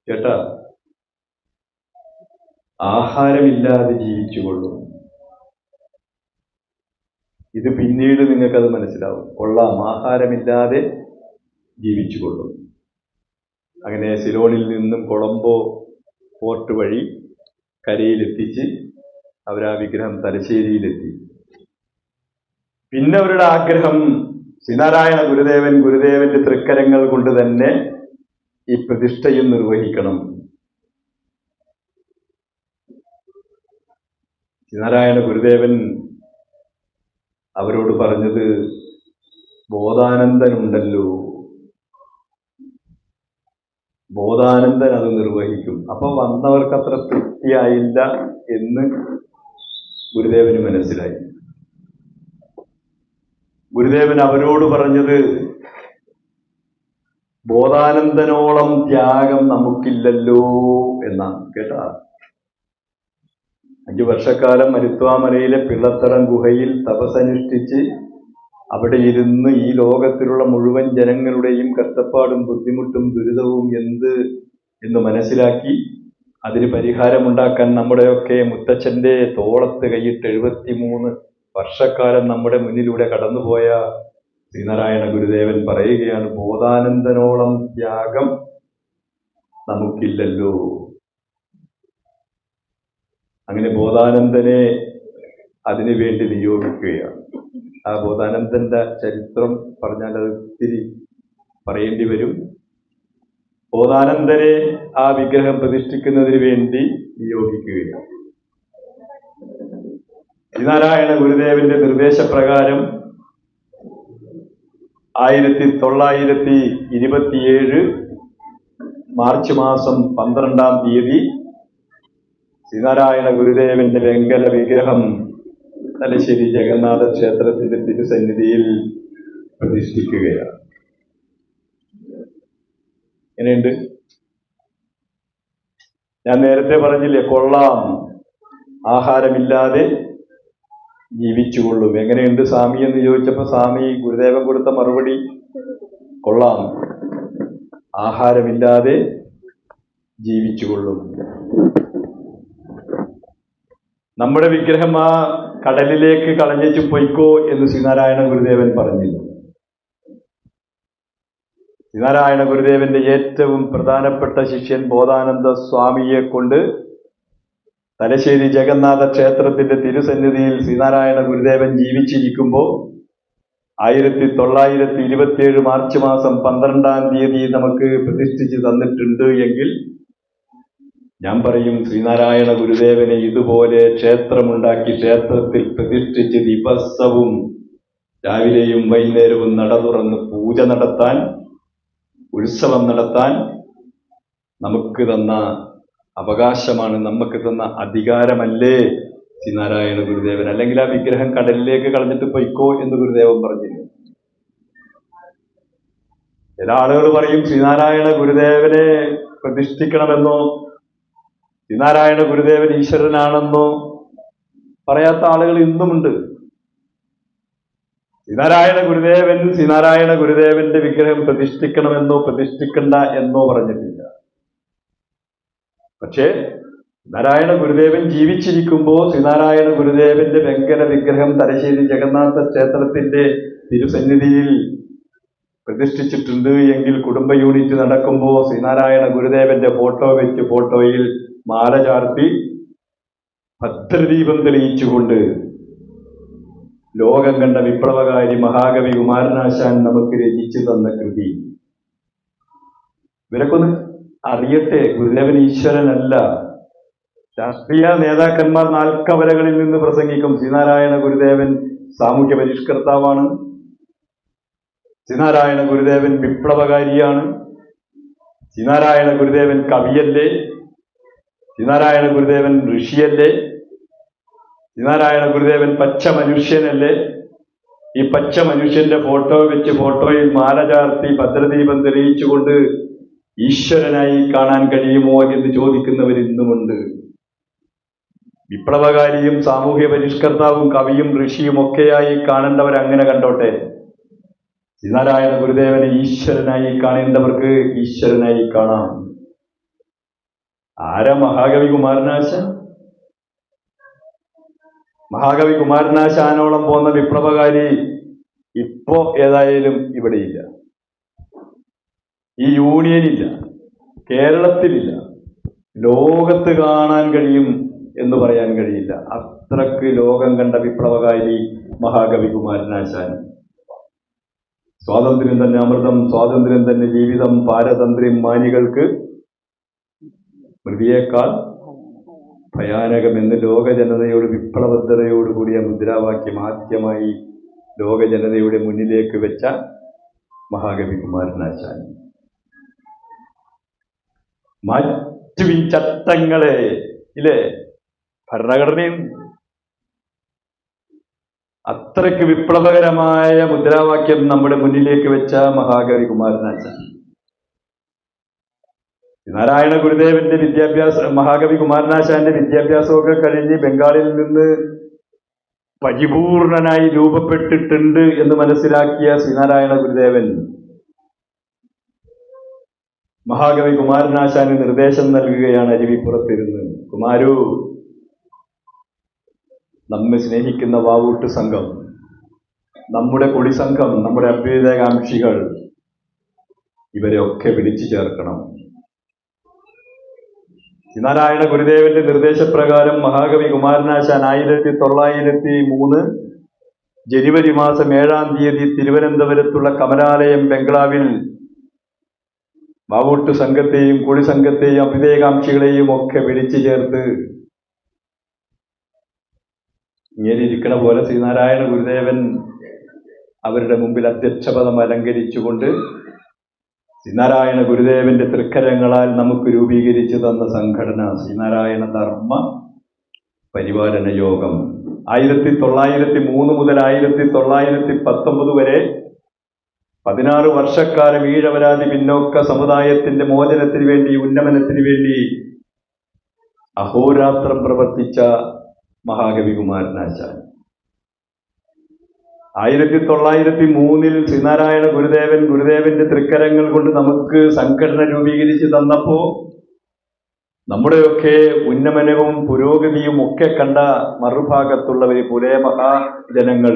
ചേട്ടാ, ആഹാരമില്ലാതെ ജീവിച്ചുകൊള്ളും. ഇത് പിന്നീട് നിങ്ങൾക്കത് മനസ്സിലാവും. കൊള്ളാം, ആഹാരമില്ലാതെ ജീവിച്ചുകൊള്ളും. അങ്ങനെ സിലോണിൽ നിന്നും കൊളംബോ പോർട്ട് വഴി കരയിലെത്തിച്ച് അവരാ വിഗ്രഹം തലശ്ശേരിയിലെത്തി. പിന്നെ അവരുടെ ആഗ്രഹം ശ്രീനാരായണ ഗുരുദേവന്റെ തൃക്കരങ്ങൾ കൊണ്ട് തന്നെ ഈ പ്രതിഷ്ഠയും നിർവഹിക്കണം. ശ്രീനാരായണ ഗുരുദേവൻ അവരോട് പറഞ്ഞത്, ബോധാനന്ദനുണ്ടല്ലോ, ബോധാനന്ദൻ അത് നിർവഹിക്കും. അപ്പൊ വന്നവർക്ക് അത്ര തൃപ്തിയായില്ല എന്ന് ഗുരുദേവന് മനസ്സിലായി. ഗുരുദേവൻ അവരോട് പറഞ്ഞത്, ബോധാനന്ദനോളം ത്യാഗം നമുക്കില്ലല്ലോ എന്നാണ്. കേട്ടാ, 5 വർഷക്കാലം മരുത്വാമലയിലെ പിള്ളത്തടം ഗുഹയിൽ തപസ്സനുഷ്ഠിച്ച് അവിടെ ഇരുന്ന് ഈ ലോകത്തിലുള്ള മുഴുവൻ ജനങ്ങളുടെയും കഷ്ടപ്പാടും ബുദ്ധിമുട്ടും ദുരിതവും എന്ന് മനസ്സിലാക്കി അതിന് പരിഹാരമുണ്ടാക്കാൻ നമ്മുടെയൊക്കെ മുത്തച്ഛന്റെ തോളത്ത് കൈയിട്ട് 73 വർഷക്കാലം നമ്മുടെ മുന്നിലൂടെ കടന്നുപോയ ശ്രീനാരായണ ഗുരുദേവൻ പറയുകയാണ്, ബോധാനന്ദനോളം ത്യാഗം നമുക്കില്ലല്ലോ. അങ്ങനെ ബോധാനന്ദനെ അതിനു വേണ്ടി നിയോഗിക്കുകയാണ്. ആ ബോധാനന്ദന്റെ ചരിത്രം പറഞ്ഞാൽ അത് ഒത്തിരി പറയേണ്ടി വരും. ബോധാനന്ദനെ ആ വിഗ്രഹം പ്രതിഷ്ഠിക്കുന്നതിന് വേണ്ടി നിയോഗിക്കുകയാണ്. ശ്രീനാരായണ ഗുരുദേവന്റെ നിർദ്ദേശപ്രകാരം 1927 മാർച്ച് മാസം 12-ാം തീയതി ശ്രീനാരായണ ഗുരുദേവന്റെ വെങ്കല വിഗ്രഹം തലശ്ശേരി ജഗന്നാഥ ക്ഷേത്രത്തിന്റെ തിരുസന്നിധിയിൽ പ്രതിഷ്ഠിക്കുകയാണ്. എങ്ങനെയുണ്ട്? ഞാൻ നേരത്തെ പറഞ്ഞില്ലേ, കൊള്ളാം, ആഹാരമില്ലാതെ ജീവിച്ചുകൊള്ളും. എങ്ങനെയുണ്ട് സ്വാമി എന്ന് ചോദിച്ചപ്പോ സ്വാമി ഗുരുദേവൻ കൊടുത്ത മറുപടി, കൊള്ളാം, ആഹാരമില്ലാതെ ജീവിച്ചുകൊള്ളും. നമ്മുടെ വിഗ്രഹം ആ കടലിലേക്ക് കളഞ്ഞു പൊയ്ക്കോ എന്ന് ശ്രീനാരായണ ഗുരുദേവൻ പറഞ്ഞില്ല. ശ്രീനാരായണ ഗുരുദേവന്റെ ഏറ്റവും പ്രധാനപ്പെട്ട ശിഷ്യൻ ബോധാനന്ദ സ്വാമിയെ കൊണ്ട് തലശ്ശേരി ജഗന്നാഥ ക്ഷേത്രത്തിന്റെ തിരുസന്നിധിയിൽ ശ്രീനാരായണ ഗുരുദേവൻ ജീവിച്ചിരിക്കുമ്പോൾ 1927 മാർച്ച് മാസം 12-ാം തീയതി നമുക്ക് പ്രതിഷ്ഠിച്ച് തന്നിട്ടുണ്ട് എങ്കിൽ ഞാൻ പറയും, ശ്രീനാരായണ ഗുരുദേവനെ ഇതുപോലെ ക്ഷേത്രമുണ്ടാക്കി ക്ഷേത്രത്തിൽ പ്രതിഷ്ഠിച്ച് ദിവസവും രാവിലെയും വൈകുന്നേരവും നട തുറന്ന് പൂജ നടത്താൻ, ഉത്സവം നടത്താൻ നമുക്ക് തന്ന അവകാശമാണ്, നമുക്ക് തന്ന അധികാരമല്ലേ ശ്രീനാരായണ ഗുരുദേവൻ. അല്ലെങ്കിൽ ആ വിഗ്രഹം കടലിലേക്ക് കളഞ്ഞിട്ട് പൊയ്ക്കോ എന്ന് ഗുരുദേവൻ പറഞ്ഞില്ല. ചില ആളുകൾ പറയും ശ്രീനാരായണ ഗുരുദേവനെ പ്രതിഷ്ഠിക്കണമെന്നോ ശ്രീനാരായണ ഗുരുദേവൻ ഈശ്വരനാണെന്നോ പറയാത്ത ആളുകൾ ഇന്നുമുണ്ട്. ശ്രീനാരായണ ഗുരുദേവന്റെ വിഗ്രഹം പ്രതിഷ്ഠിക്കണമെന്നോ പ്രതിഷ്ഠിക്കണ്ട എന്നോ പറഞ്ഞിട്ടില്ല. പക്ഷേ നാരായണ ഗുരുദേവൻ ജീവിച്ചിരിക്കുമ്പോൾ ശ്രീനാരായണ ഗുരുദേവന്റെ വെങ്കല വിഗ്രഹം തലശ്ശേരി ജഗന്നാഥ ക്ഷേത്രത്തിന്റെ തിരുസന്നിധിയിൽ പ്രതിഷ്ഠിച്ചിട്ടുണ്ട് എങ്കിൽ കുടുംബ യൂണിറ്റ് നടക്കുമ്പോൾ ശ്രീനാരായണ ഗുരുദേവന്റെ ഫോട്ടോ വെച്ച് ഫോട്ടോയിൽ മാല ചാർത്തി ഭദ്രദീപം തെളിയിച്ചുകൊണ്ട് ലോകം കണ്ട വിപ്ലവകാരി മഹാകവി കുമാരനാശാൻ നമുക്ക് രചിച്ചു തന്ന കൃതി ഇവരൊക്കെ ഒന്ന് അറിയട്ടെ. ഗുരുദേവൻ ഈശ്വരനല്ല, രാഷ്ട്രീയ നേതാക്കന്മാർ നാൽക്കവലകളിൽ നിന്ന് പ്രസംഗിക്കും. ശ്രീനാരായണ ഗുരുദേവൻ സാമൂഹ്യ പരിഷ്കർത്താവാണ്, ശ്രീനാരായണ ഗുരുദേവൻ വിപ്ലവകാരിയാണ്, ശ്രീനാരായണ ഗുരുദേവൻ കവിയല്ലേ, ശ്രീനാരായണ ഗുരുദേവൻ ഋഷിയല്ലേ, ശ്രീനാരായണ ഗുരുദേവൻ പച്ച മനുഷ്യനല്ലേ. ഈ പച്ച മനുഷ്യന്റെ ഫോട്ടോ വെച്ച് ഫോട്ടോയിൽ മാല ചാർത്തി ഭദ്രദീപം തെളിയിച്ചുകൊണ്ട് ഈശ്വരനായി കാണാൻ കഴിയുമോ എന്ന് ചോദിക്കുന്നവരിന്നുമുണ്ട്. വിപ്ലവകാരിയും സാമൂഹ്യ പരിഷ്കർത്താവും കവിയും ഋഷിയും ഒക്കെയായി കാണേണ്ടവരങ്ങനെ കണ്ടോട്ടെ. ശ്രീനാരായണ ഗുരുദേവനെ ഈശ്വരനായി കാണേണ്ടവർക്ക് ഈശ്വരനായി കാണാം. ആരാ മഹാകവി കുമാരനാശാൻ? മഹാകവി കുമാരനാശാനോളം പോന്ന വിപ്ലവകാരി ഇപ്പോ ഏതായാലും ഇവിടെയില്ല, ഈ യൂണിയനില്ല, കേരളത്തിലില്ല, ലോകത്ത് കാണാൻ കഴിയും എന്ന് പറയാൻ കഴിയില്ല. അത്രക്ക് ലോകം കണ്ട വിപ്ലവകാരി മഹാകവി കുമാരനാശാൻ. സ്വാതന്ത്ര്യം തന്നെ അമൃതം, സ്വാതന്ത്ര്യം തന്നെ ജീവിതം, പാരതന്ത്ര്യം മാനികൾക്ക് മൃതിയേക്കാൾ ഭയാനകമെന്ന് ലോക ജനതയോട് വിപ്ലവദ്ധതയോടുകൂടിയ മുദ്രാവാക്യം ആദ്യമായി ലോക ജനതയുടെ മുന്നിലേക്ക് വെച്ച മഹാകവി കുമാരനാശാൻ. മാറ്റുവിൻ ചട്ടങ്ങളെ, ഇല്ലേ, ഭരണഘടനയും അത്രയ്ക്ക് വിപ്ലവകരമായ മുദ്രാവാക്യം നമ്മുടെ മുന്നിലേക്ക് വെച്ച മഹാകവി കുമാരനാശാൻ. നാരായണ ഗുരുദേവന്റെ മഹാകവി കുമാരനാശാന്റെ വിദ്യാഭ്യാസമൊക്കെ കഴിഞ്ഞ് ബംഗാളിൽ നിന്ന് പരിപൂർണനായി രൂപപ്പെട്ടിട്ടുണ്ട് എന്ന് മനസ്സിലാക്കിയ ശ്രീനാരായണ ഗുരുദേവൻ മഹാകവി കുമാരനാശാന് നിർദ്ദേശം നൽകുകയാണ് അരുവിപ്പുറത്തിരുന്ന്. കുമാരു, നമ്മെ സ്നേഹിക്കുന്ന വാവൂട്ട് സംഘം, നമ്മുടെ കൊടി സംഘം, നമ്മുടെ അഭ്യുദയകാംക്ഷികൾ, ഇവരെ ഒക്കെ വിളിച്ചു ചേർക്കണം. ശ്രീനാരായണ ഗുരുദേവന്റെ നിർദ്ദേശപ്രകാരം മഹാകവി കുമാരനാശാൻ 1903 ജനുവരി മാസം 7-ാം തീയതി തിരുവനന്തപുരത്തുള്ള കമലാലയം ബംഗ്ലാവിൽ വാവൂട്ട് സംഘത്തെയും കൊടി സംഘത്തെയും അഭ്യുദയകാംക്ഷികളെയും ഒക്കെ വിളിച്ചു ചേർത്ത് ഇങ്ങനെ ഇരിക്കണ പോലെ ശ്രീനാരായണ ഗുരുദേവൻ അവരുടെ മുമ്പിൽ അധ്യക്ഷപദം അലങ്കരിച്ചുകൊണ്ട് ശ്രീനാരായണ ഗുരുദേവന്റെ തൃക്കരങ്ങളാൽ നമുക്ക് രൂപീകരിച്ചു തന്ന സംഘടന ശ്രീനാരായണ ധർമ്മ പരിപാലന യോഗം 1903 മുതൽ 1919 വരെ 16 വർഷക്കാലം ഈഴവരാതി പിന്നോക്ക സമുദായത്തിന്റെ മോചനത്തിന് വേണ്ടി, ഉന്നമനത്തിന് വേണ്ടി അഹോരാത്രം പ്രവർത്തിച്ച മഹാകവി കുമാരനാശാൻ. 1903 ശ്രീനാരായണ ഗുരുദേവന്റെ തൃക്കരങ്ങൾ കൊണ്ട് നമുക്ക് സംഘടന രൂപീകരിച്ച് തന്നപ്പോ നമ്മുടെയൊക്കെ ഉന്നമനവും പുരോഗതിയും ഒക്കെ കണ്ട മറുഭാഗത്തുള്ളവർ പുലയ മഹാജനങ്ങൾ,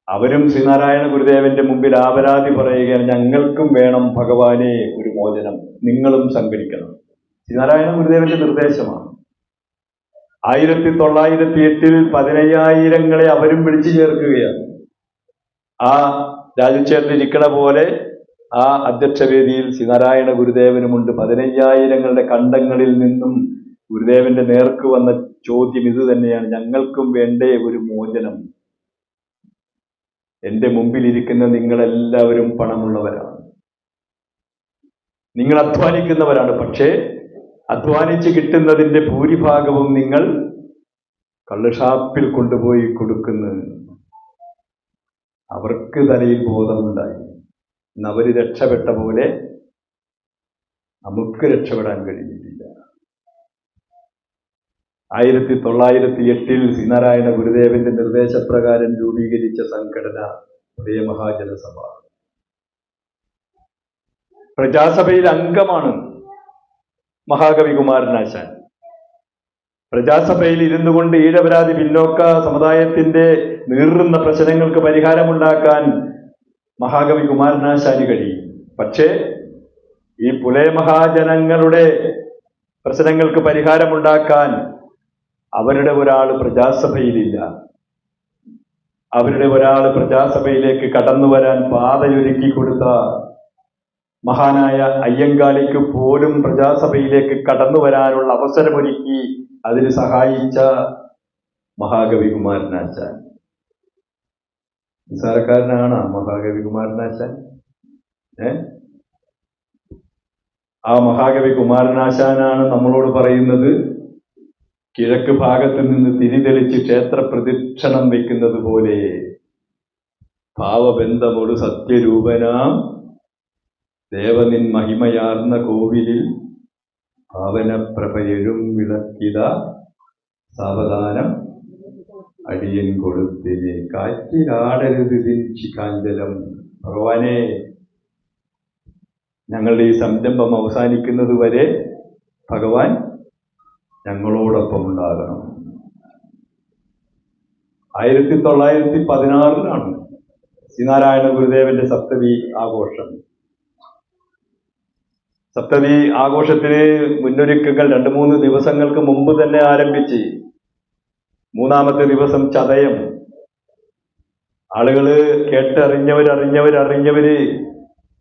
അവരും ശ്രീനാരായണ ഗുരുദേവന്റെ മുമ്പിൽ ആപരാധി പറയുകയാണ്, ഞങ്ങൾക്കും വേണം ഭഗവാനെ ഒരു മോചനം, നിങ്ങളും സംഘടിക്കണം. ശ്രീനാരായണ ഗുരുദേവന്റെ നിർദ്ദേശമാണ്. 1908 15,000 അവരും വിളിച്ചു ചേർക്കുകയാണ്. ആ രാജുചേട്ടൻ ഇരിക്കണ പോലെ ആ അധ്യക്ഷവേദിയിൽ ശ്രീനാരായണ ഗുരുദേവനുമുണ്ട്. 15,000 കണ്ടങ്ങളിൽ നിന്നും ഗുരുദേവന്റെ നേർക്ക് വന്ന ചോദ്യം ഇത് തന്നെയാണ്, ഞങ്ങൾക്കും വേണ്ടേ ഒരു മോചനം. എന്റെ മുമ്പിലിരിക്കുന്ന നിങ്ങളെല്ലാവരും പണമുള്ളവരാണ്, നിങ്ങൾ അധ്വാനിക്കുന്നവരാണ്, പക്ഷേ അധ്വാനിച്ച് കിട്ടുന്നതിന്റെ ഭൂരിഭാഗവും നിങ്ങൾ കള്ളുഷാപ്പിൽ കൊണ്ടുപോയി കൊടുക്കുന്നു. അവർക്ക് തലയിൽ ബോധമുണ്ടായി, അവര് രക്ഷപ്പെട്ട പോലെ നമുക്ക് രക്ഷപ്പെടാൻ കഴിഞ്ഞിട്ടില്ല. 1908 ശ്രീനാരായണ ഗുരുദേവന്റെ നിർദ്ദേശപ്രകാരം രൂപീകരിച്ച സംഘടന ഉദയ മഹാജനസഭ. പ്രജാസഭയിൽ അംഗമാണ് മഹാകവി കുമാരനാശാൻ. പ്രജാസഭയിൽ ഇരുന്നു കൊണ്ട് ഈഴവരാതി പിന്നോക്ക സമുദായത്തിന്റെ നീറുന്ന പ്രശ്നങ്ങൾക്ക് പരിഹാരമുണ്ടാക്കാൻ മഹാകവി കുമാരനാശാന് കഴിയും. പക്ഷേ ഈ പുലയ മഹാജനങ്ങളുടെ പ്രശ്നങ്ങൾക്ക് പരിഹാരമുണ്ടാക്കാൻ അവരുടെ ഒരാൾ പ്രജാസഭയിലില്ല. അവരുടെ ഒരാൾ പ്രജാസഭയിലേക്ക് കടന്നു വരാൻ പാതയൊരുക്കി കൊടുത്ത മഹാനായ അയ്യങ്കാളിക്ക് പോലും പ്രജാസഭയിലേക്ക് കടന്നു വരാനുള്ള അവസരമൊരുക്കി അതിന് സഹായിച്ച മഹാകവി കുമാരനാശാൻ. നിസ്സാരക്കാരനാണ് മഹാകവി കുമാരനാശാൻ. ആ മഹാകവി കുമാരനാശാനാണ് നമ്മളോട് പറയുന്നത്, കിഴക്ക് ഭാഗത്ത് നിന്ന് തിരിതെളിച്ച് ക്ഷേത്ര പ്രദക്ഷിണം വയ്ക്കുന്നത് പോലെ ഭാവബന്ധമൊടു സത്യരൂപനാം ദേവനിൻ മഹിമയാർന്ന കോവിലിൽ ഭാവനപ്രഭയെഴും വിളക്കിത സാവധാനം അടിയൻ കൊടുത്തിനെ കാറ്റിലാടരുത് ശിഖാഞ്ചലം. ഭഗവാനെ, ഞങ്ങളുടെ ഈ സംരംഭം അവസാനിക്കുന്നത് വരെ ഭഗവാൻ ഞങ്ങളോടൊപ്പം ഉണ്ടാകണം. 1916 ശ്രീനാരായണ ഗുരുദേവന്റെ സപ്തതി ആഘോഷം. സപ്തതി ആഘോഷത്തിന് മുന്നൊരുക്കങ്ങൾ 2-3 ദിവസങ്ങൾക്ക് മുമ്പ് തന്നെ ആരംഭിച്ച് 3-ാമത്തെ ദിവസം ചതയം. ആളുകള് അറിഞ്ഞവര്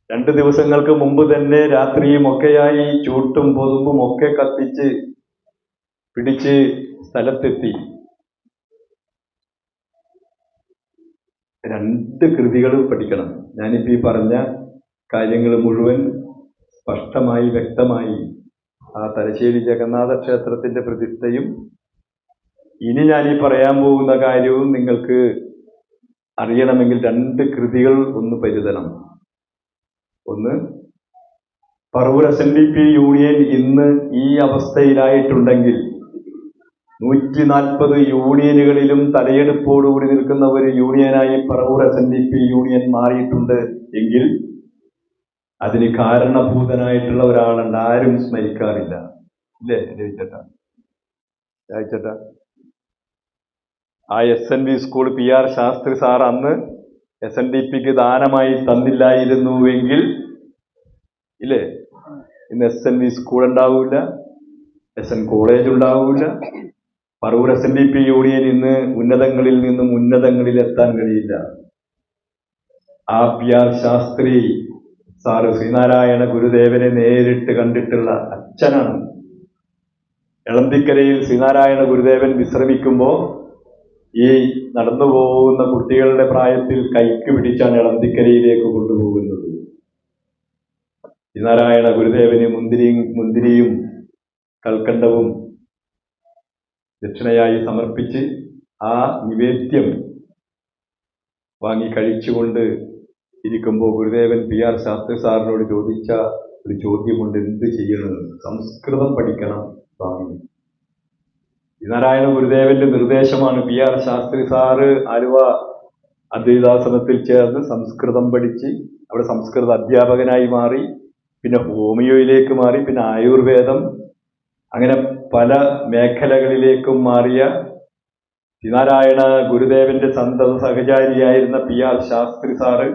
2 ദിവസങ്ങൾക്ക് മുമ്പ് തന്നെ രാത്രിയും ഒക്കെയായി ചൂട്ടും പൊതുമ്പും ഒക്കെ കത്തിച്ച് പിടിച്ച് സ്ഥലത്തെത്തി. 2 കൃതികൾ പഠിക്കണം. ഞാനിപ്പോ ഈ പറഞ്ഞ കാര്യങ്ങൾ മുഴുവൻ സ്പഷ്ടമായി വ്യക്തമായി ആ തലശ്ശേരി ജഗന്നാഥ ക്ഷേത്രത്തിന്റെ പ്രതിഷ്ഠയും ഇനി ഞാൻ ഈ പറയാൻ പോകുന്ന കാര്യവും നിങ്ങൾക്ക് അറിയണമെങ്കിൽ 2 കൃതികൾ ഒന്ന് പരിതണം. ഒന്ന്, പറവൂർ SNDP യൂണിയൻ ഇന്ന് ഈ അവസ്ഥയിലായിട്ടുണ്ടെങ്കിൽ 140 യൂണിയനുകളിലും തലയെടുപ്പോടുകൂടി നിൽക്കുന്ന ഒരു യൂണിയനായി പറവൂർ SNDP യൂണിയൻ മാറിയിട്ടുണ്ട് എങ്കിൽ അതിന് കാരണഭൂതനായിട്ടുള്ള ഒരാളുണ്ട്. ആരും സ്മരിക്കാറില്ല, ഇല്ലേ ജയിച്ചേട്ടാ? ആ SNV school PR Shastri sir അന്ന് SNDPക്ക് ദാനമായി തന്നില്ലായിരുന്നുവെങ്കിൽ ഇല്ലേ ഇന്ന് SNV സ്കൂൾ ഉണ്ടാവൂല, SN കോളേജ് ഉണ്ടാവൂല. പറവൂർ SNDP യൂണിയൻ ഇന്ന് ഉന്നതങ്ങളിൽ നിന്നും ഉന്നതങ്ങളിൽ എത്താൻ കഴിയില്ല. ആ PR ശാസ്ത്രി സാറ് ശ്രീനാരായണ ഗുരുദേവനെ നേരിട്ട് കണ്ടിട്ടുള്ള അച്ഛനാണ്. എളന്തിക്കരയിൽ ശ്രീനാരായണ ഗുരുദേവൻ വിശ്രമിക്കുമ്പോൾ ഈ നടന്നു പോകുന്ന കുട്ടികളുടെ പ്രായത്തിൽ കൈക്ക് പിടിച്ചാണ് എളന്തിക്കരയിലേക്ക് കൊണ്ടുപോകുന്നത്. ശ്രീനാരായണ ഗുരുദേവന് മുന്തിരിയും കൽക്കണ്ടവും ദക്ഷിണയായി സമർപ്പിച്ച് ആ നിവേദ്യം വാങ്ങി കഴിച്ചുകൊണ്ട് ഇരിക്കുമ്പോൾ ഗുരുദേവൻ PR ശാസ്ത്രി സാറിനോട് ചോദിച്ച ഒരു ചോദ്യമുണ്ട്, എന്ത് ചെയ്യണം? സംസ്കൃതം പഠിക്കണം സ്വാമി. ശ്രീനാരായണ ഗുരുദേവന്റെ നിർദ്ദേശമാണ്. PR ശാസ്ത്രി സാറ് ആലുവ അദ്വൈതാശ്രമത്തിൽ ചേർന്ന് സംസ്കൃതം പഠിച്ച് അവിടെ സംസ്കൃത അധ്യാപകനായി മാറി. പിന്നെ ഹോമിയോയിലേക്ക് മാറി, പിന്നെ ആയുർവേദം, അങ്ങനെ പല മേഖലകളിലേക്കും മാറിയ ശ്രീനാരായണ ഗുരുദേവന്റെ സന്തത സഹചാരിയായിരുന്ന PR ശാസ്ത്രി സാറ്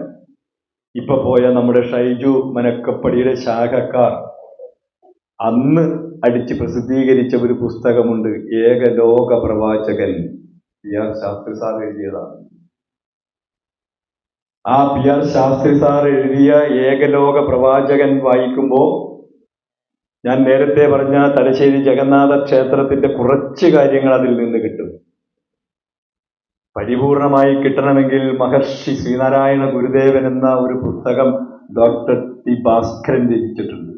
ഇപ്പൊ പോയ നമ്മുടെ ഷൈജു മനക്കപ്പടിയുടെ ശാഖക്കാർ അന്ന് അടിച്ച് പ്രസിദ്ധീകരിച്ച ഒരു പുസ്തകമുണ്ട്, ഏകലോക പ്രവാചകൻ. PR ശാസ്ത്രി സാർ എഴുതിയതാണ്. ആ PR ശാസ്ത്രി സാർ എഴുതിയ ഏകലോക പ്രവാചകൻ വായിക്കുമ്പോൾ ഞാൻ നേരത്തെ പറഞ്ഞ തലശ്ശേരി ജഗന്നാഥ ക്ഷേത്രത്തിന്റെ കുറച്ച് കാര്യങ്ങൾ അതിൽ നിന്ന് കിട്ടും. പരിപൂർണമായി കിട്ടണമെങ്കിൽ മഹർഷി ശ്രീനാരായണ ഗുരുദേവൻ എന്ന ഒരു പുസ്തകം ഡോക്ടർ ടി ഭാസ്കരൻ രചിച്ചിട്ടുണ്ട്.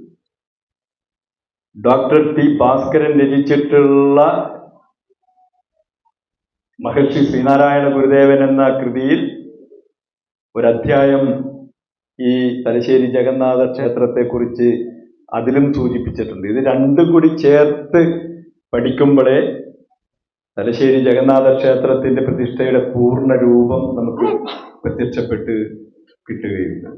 ഡോക്ടർ ടി ഭാസ്കരൻ രചിച്ചിട്ടുള്ള മഹർഷി ശ്രീനാരായണ ഗുരുദേവൻ എന്ന കൃതിയിൽ ഒരധ്യായം ഈ തലശ്ശേരി ജഗന്നാഥ ക്ഷേത്രത്തെക്കുറിച്ച് അതിലും സൂചിപ്പിച്ചിട്ടുണ്ട്. ഇത് 2 കൂടി ചേർത്ത് പഠിക്കുമ്പോഴേ തലശ്ശേരി ജഗന്നാഥ ക്ഷേത്രത്തിന്റെ പ്രതിഷ്ഠയുടെ പൂർണ്ണ രൂപം നമുക്ക് പ്രത്യക്ഷപ്പെട്ട് കിട്ടുകയുണ്ട്.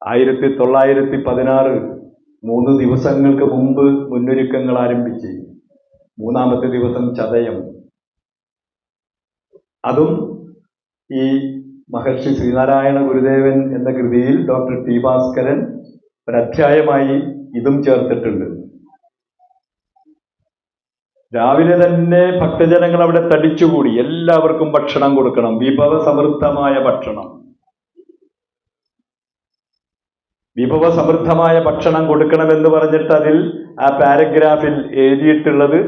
1916 3 ദിവസങ്ങൾക്ക് മുമ്പ് മുന്നൊരുക്കങ്ങൾ ആരംഭിച്ച് 3-ാമത്തെ ദിവസം ചതയം. അതും ഈ മഹർഷി ശ്രീനാരായണ ഗുരുദേവൻ എന്ന കൃതിയിൽ ഡോക്ടർ ടി ഭാസ്കരൻ ഒരധ്യായമായി ഇതും ചേർത്തിട്ടുണ്ട്. രാവിലെ തന്നെ ഭക്തജനങ്ങൾ അവിടെ തടിച്ചുകൂടി. എല്ലാവർക്കും ഭക്ഷണം കൊടുക്കണം, വിഭവസമൃദ്ധമായ ഭക്ഷണം. വിഭവസമൃദ്ധമായ ഭക്ഷണം കൊടുക്കണമെന്ന് പറഞ്ഞിട്ട് അതിൽ ആ പാരഗ്രാഫിൽ എഴുതിയിട്ടുള്ളത്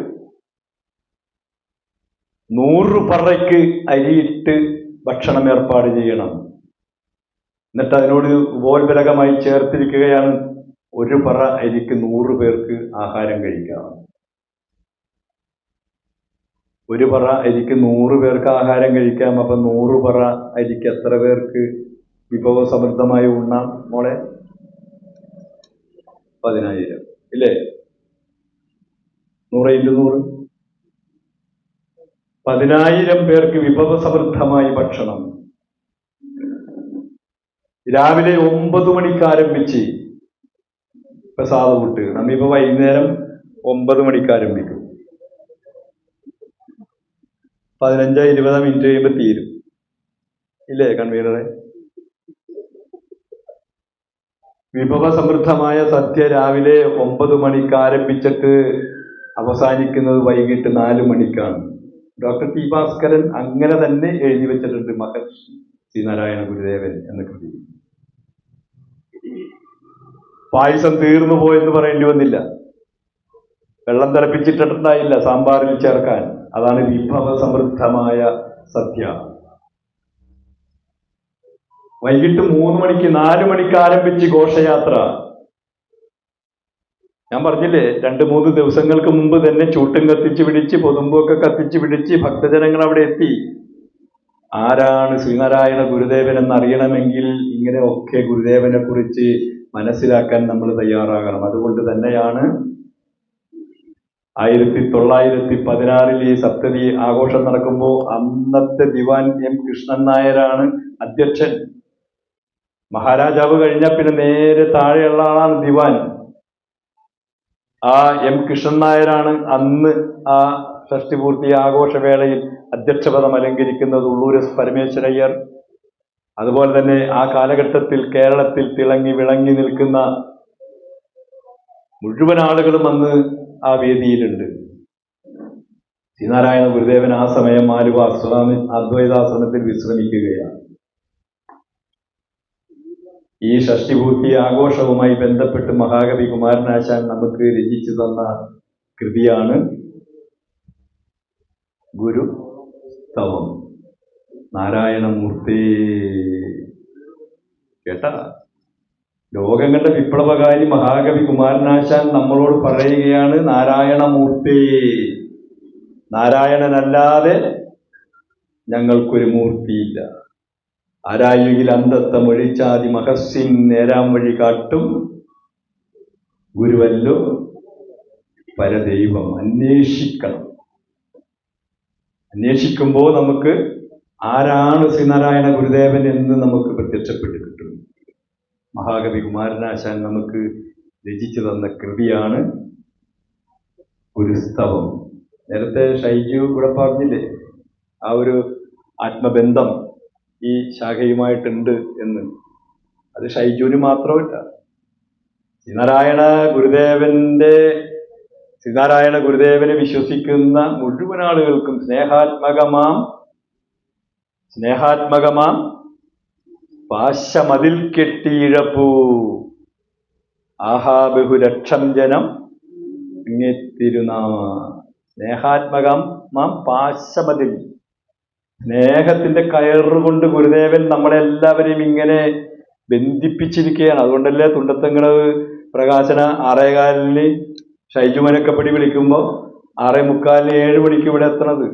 100 പറയ്ക്ക് അരിയിട്ട് ഭക്ഷണം ഏർപ്പാട് ചെയ്യണം. എന്നിട്ട് അതിനോട് ഉപോത്ബലകമായി ചേർത്തിരിക്കുകയാണ് 1 പറ അരിക്ക് 100 പേർക്ക് ആഹാരം കഴിക്കാം. 1 പറ അരിക്ക് 100 പേർക്ക് ആഹാരം കഴിക്കാം. അപ്പൊ 100 പറ അരിക്ക് എത്ര പേർക്ക് വിഭവസമൃദ്ധമായി ഉണ്ണാം മോളെ? 10,000 ഇല്ലേ? 100 × 100 10,000 പേർക്ക് വിഭവസമൃദ്ധമായി ഭക്ഷണം. രാവിലെ 9 മണിക്ക് ആരംഭിച്ച് പ്രസാദ കൂട്ട് നമ്മിപ്പോ വൈകുന്നേരം 9 മണിക്ക് ആരംഭിക്കും. 15-20 മിനിറ്റ് കഴിയുമ്പോൾ തീരും ഇല്ലേ കൺവീനറെ? വിഭവസമൃദ്ധമായ സദ്യ രാവിലെ 9 മണിക്ക് ആരംഭിച്ചിട്ട് അവസാനിക്കുന്നത് വൈകിട്ട് 4 മണിക്കാണ്. ഡോക്ടർ ടി ഭാസ്കരൻ അങ്ങനെ തന്നെ എഴുതി വെച്ചിട്ടുണ്ട് മഹർഷി ശ്രീനാരായണ ഗുരുദേവൻ എന്ന കൃതി. പായസം തീർന്നു പോയെന്ന് പറയേണ്ടി വന്നില്ല, വെള്ളം തിളപ്പിച്ചിട്ടുണ്ടായില്ല സാമ്പാറിൽ ചേർക്കാൻ. അതാണ് വിഭവസമൃദ്ധമായ സദ്യ. വൈകിട്ട് 3 മണിക്ക് 4 മണിക്ക് ആരംഭിച്ച് ഘോഷയാത്ര. ഞാൻ പറഞ്ഞില്ലേ 2-3 ദിവസങ്ങൾക്ക് മുമ്പ് തന്നെ ചൂട്ടും കത്തിച്ചു പിടിച്ച് പൊതുമ്പൊക്കെ കത്തിച്ചു പിടിച്ച് ഭക്തജനങ്ങൾ അവിടെ എത്തി. ആരാണ് ശ്രീനാരായണ ഗുരുദേവൻ എന്നറിയണമെങ്കിൽ ഇങ്ങനെയൊക്കെ ഗുരുദേവനെ കുറിച്ച് മനസ്സിലാക്കാൻ നമ്മൾ തയ്യാറാകണം. അതുകൊണ്ട് തന്നെയാണ് 1916 ഈ സപ്തതി ആഘോഷം നടക്കുമ്പോൾ അന്നത്തെ ദിവാൻ എം കൃഷ്ണൻ നായരാണ് അധ്യക്ഷൻ. മഹാരാജാവ് കഴിഞ്ഞാൽ പിന്നെ നേരെ താഴെയുള്ള ആളാണ് ദിവാൻ. ആ എം കൃഷ്ണൻ നായരാണ് അന്ന് ആ ഷഷ്ടിപൂർത്തി ആഘോഷവേളയിൽ അധ്യക്ഷപദം അലങ്കരിക്കുന്നത്. ഉള്ളൂർ എസ് പരമേശ്വരയ്യർ. അതുപോലെ തന്നെ ആ കാലഘട്ടത്തിൽ കേരളത്തിൽ തിളങ്ങി വിളങ്ങി നിൽക്കുന്ന മുഴുവൻ ആളുകളും അന്ന് ആ വേദിയിലുണ്ട്. ശ്രീനാരായണ ഗുരുദേവൻ ആ സമയം ആലുവ അദ്വൈതാശ്രമത്തിൽ വിശ്രമിക്കുകയാണ്. ഈ ഷഷ്ടിപൂർത്തി ആഘോഷവുമായി ബന്ധപ്പെട്ട് മഹാകവി കുമാരനാശാൻ നമുക്ക് രചിച്ചു തന്ന കൃതിയാണ് ഗുരു സ്തവം. നാരായണമൂർത്തി കേട്ട ലോകം കണ്ട വിപ്ലവകാരി മഹാകവി കുമാരനാശാൻ നമ്മളോട് പറയുകയാണ്, നാരായണമൂർത്തി, നാരായണനല്ലാതെ ഞങ്ങൾക്കൊരു മൂർത്തിയില്ല. ആരായുകിൽ അന്തത്തം ഒഴിച്ചാതി മഹർഷിൻ നേരാം വഴി കാട്ടും ഗുരുവല്ലോ പരദൈവം. അന്വേഷിക്കണം. അന്വേഷിക്കുമ്പോൾ നമുക്ക് ആരാണ് ശ്രീനാരായണ ഗുരുദേവൻ എന്ന് നമുക്ക് പ്രത്യക്ഷപ്പെട്ട് കിട്ടും. മഹാകവി കുമാരനാശാൻ നമുക്ക് രചിച്ചു തന്ന കൃതിയാണ് ഗുരുസ്തവം. നേരത്തെ ഷൈജു ഇവിടെ പറഞ്ഞില്ലേ ആ ഒരു ആത്മബന്ധം ഈ ശാഖയുമായിട്ടുണ്ട് എന്ന്. അത് ഷൈജുവിന് മാത്രമല്ല, ശ്രീനാരായണ ഗുരുദേവനെ വിശ്വസിക്കുന്ന മുഴുവൻ ആളുകൾക്കും സ്നേഹാത്മകമാം പാശമതിൽ കെട്ടിയിഴപ്പൂ ആഹാ ബഹുലക്ഷം ജനം അങ്ങെത്തിരുനാമ. സ്നേഹാത്മകമാം പാശമതിൽ, സ്നേഹത്തിന്റെ കയറുകൊണ്ട് ഗുരുദേവൻ നമ്മളെല്ലാവരെയും ഇങ്ങനെ ബന്ധിപ്പിച്ചിരിക്കുകയാണ്. അതുകൊണ്ടല്ലേ തുണ്ടത്തങ്ങള് പ്രകാശന 6:15 ഷൈജുമനൊക്കെ പടി വിളിക്കുമ്പോൾ 6:45 7 മണിക്ക് ഇവിടെ എത്തണത്.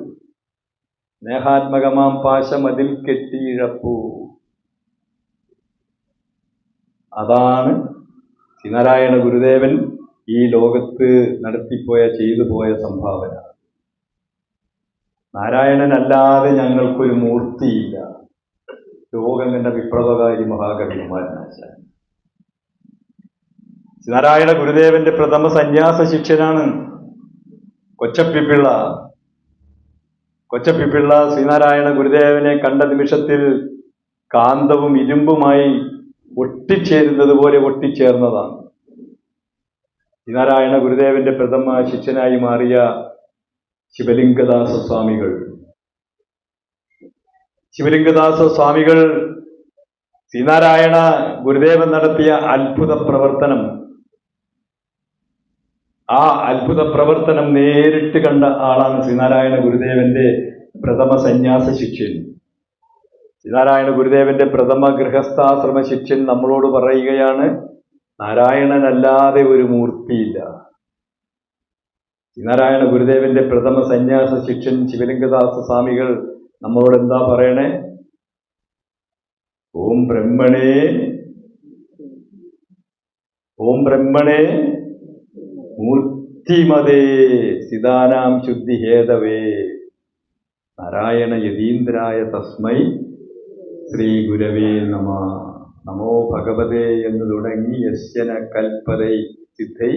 സ്നേഹാത്മകമാം പാശമതിൽ കെട്ടിയിഴപ്പൂ. അതാണ് ശ്രീനാരായണ ഗുരുദേവൻ ഈ ലോകത്ത് ചെയ്തു പോയ സംഭാവന. നാരായണനല്ലാതെ ഞങ്ങൾക്കൊരു മൂർത്തിയില്ല. ലോകം കണ്ട വിപ്ലവകാരി മഹാകവി കുമാരനാശാൻ. ശ്രീനാരായണ ഗുരുദേവന്റെ പ്രഥമ സന്യാസ ശിഷ്യനാണ് കൊച്ചപ്പിപ്പിള്ള. കൊച്ചപ്പിപ്പിള്ള ശ്രീനാരായണ ഗുരുദേവനെ കണ്ട നിമിഷത്തിൽ കാന്തവും ഇരുമ്പുമായി ഒട്ടിച്ചേരുന്നത് പോലെ ഒട്ടിച്ചേർന്നതാണ്. ശ്രീനാരായണ ഗുരുദേവന്റെ പ്രഥമ ശിഷ്യനായി മാറിയ ശിവലിംഗദാസ സ്വാമികൾ ശ്രീനാരായണ ഗുരുദേവൻ നടത്തിയ അത്ഭുത പ്രവർത്തനം, ആ അത്ഭുത പ്രവർത്തനം നേരിട്ട് കണ്ട ആളാണ് ശ്രീനാരായണ ഗുരുദേവന്റെ പ്രഥമ സന്യാസ ശിഷ്യൻ. ശ്രീനാരായണ ഗുരുദേവന്റെ പ്രഥമ ഗൃഹസ്ഥാശ്രമ ശിഷ്യൻ നമ്മളോട് പറയുകയാണ്, നാരായണനല്ലാതെ ഒരു മൂർത്തിയില്ല. ശ്രീനാരായണ ഗുരുദേവന്റെ പ്രഥമ സന്യാസ ശിഷ്യൻ ശിവലിംഗദാസ സ്വാമികൾ നമ്മളോട് എന്താ പറയണേ? ഓം ബ്രഹ്മണേ മൂർത്തിമതേ സിതാനാം ശുദ്ധി ഹേതവേ നാരായണ യതീന്ദ്രായ തസ്മൈ ശ്രീ ഗുരവേ നമ. നമോ ഭഗവതേ എന്ന് തുടങ്ങി യസ്യന കൽപ്പതൈ സിദ്ധൈ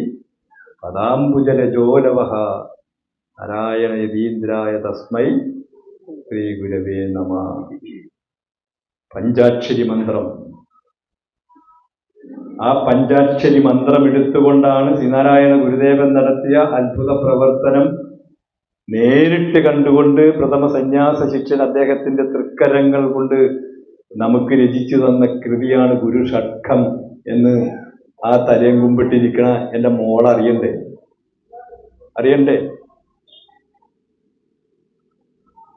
പദാംബുജലജോലവഃ നാരായണ യതീന്ദ്രായ തസ്മൈ ശ്രീ ഗുരവേ നമ. പഞ്ചാക്ഷരി മന്ത്രം. ആ പഞ്ചാക്ഷരി മന്ത്രം എടുത്തുകൊണ്ടാണ് ശ്രീനാരായണ ഗുരുദേവൻ നടത്തിയ അത്ഭുത പ്രവർത്തനം നേരിട്ട് കണ്ടുകൊണ്ട് പ്രഥമ സന്യാസ ശിഷ്യൻ അദ്ദേഹത്തിന്റെ തൃക്കരങ്ങൾ കൊണ്ട് നമുക്ക് രചിച്ചു തന്ന കൃതിയാണ് ഗുരു ഷഡ്കം എന്ന് ആ തലയും കുമ്പിട്ടിരിക്കണ എന്റെ മോൾ അറിയണ്ടേ?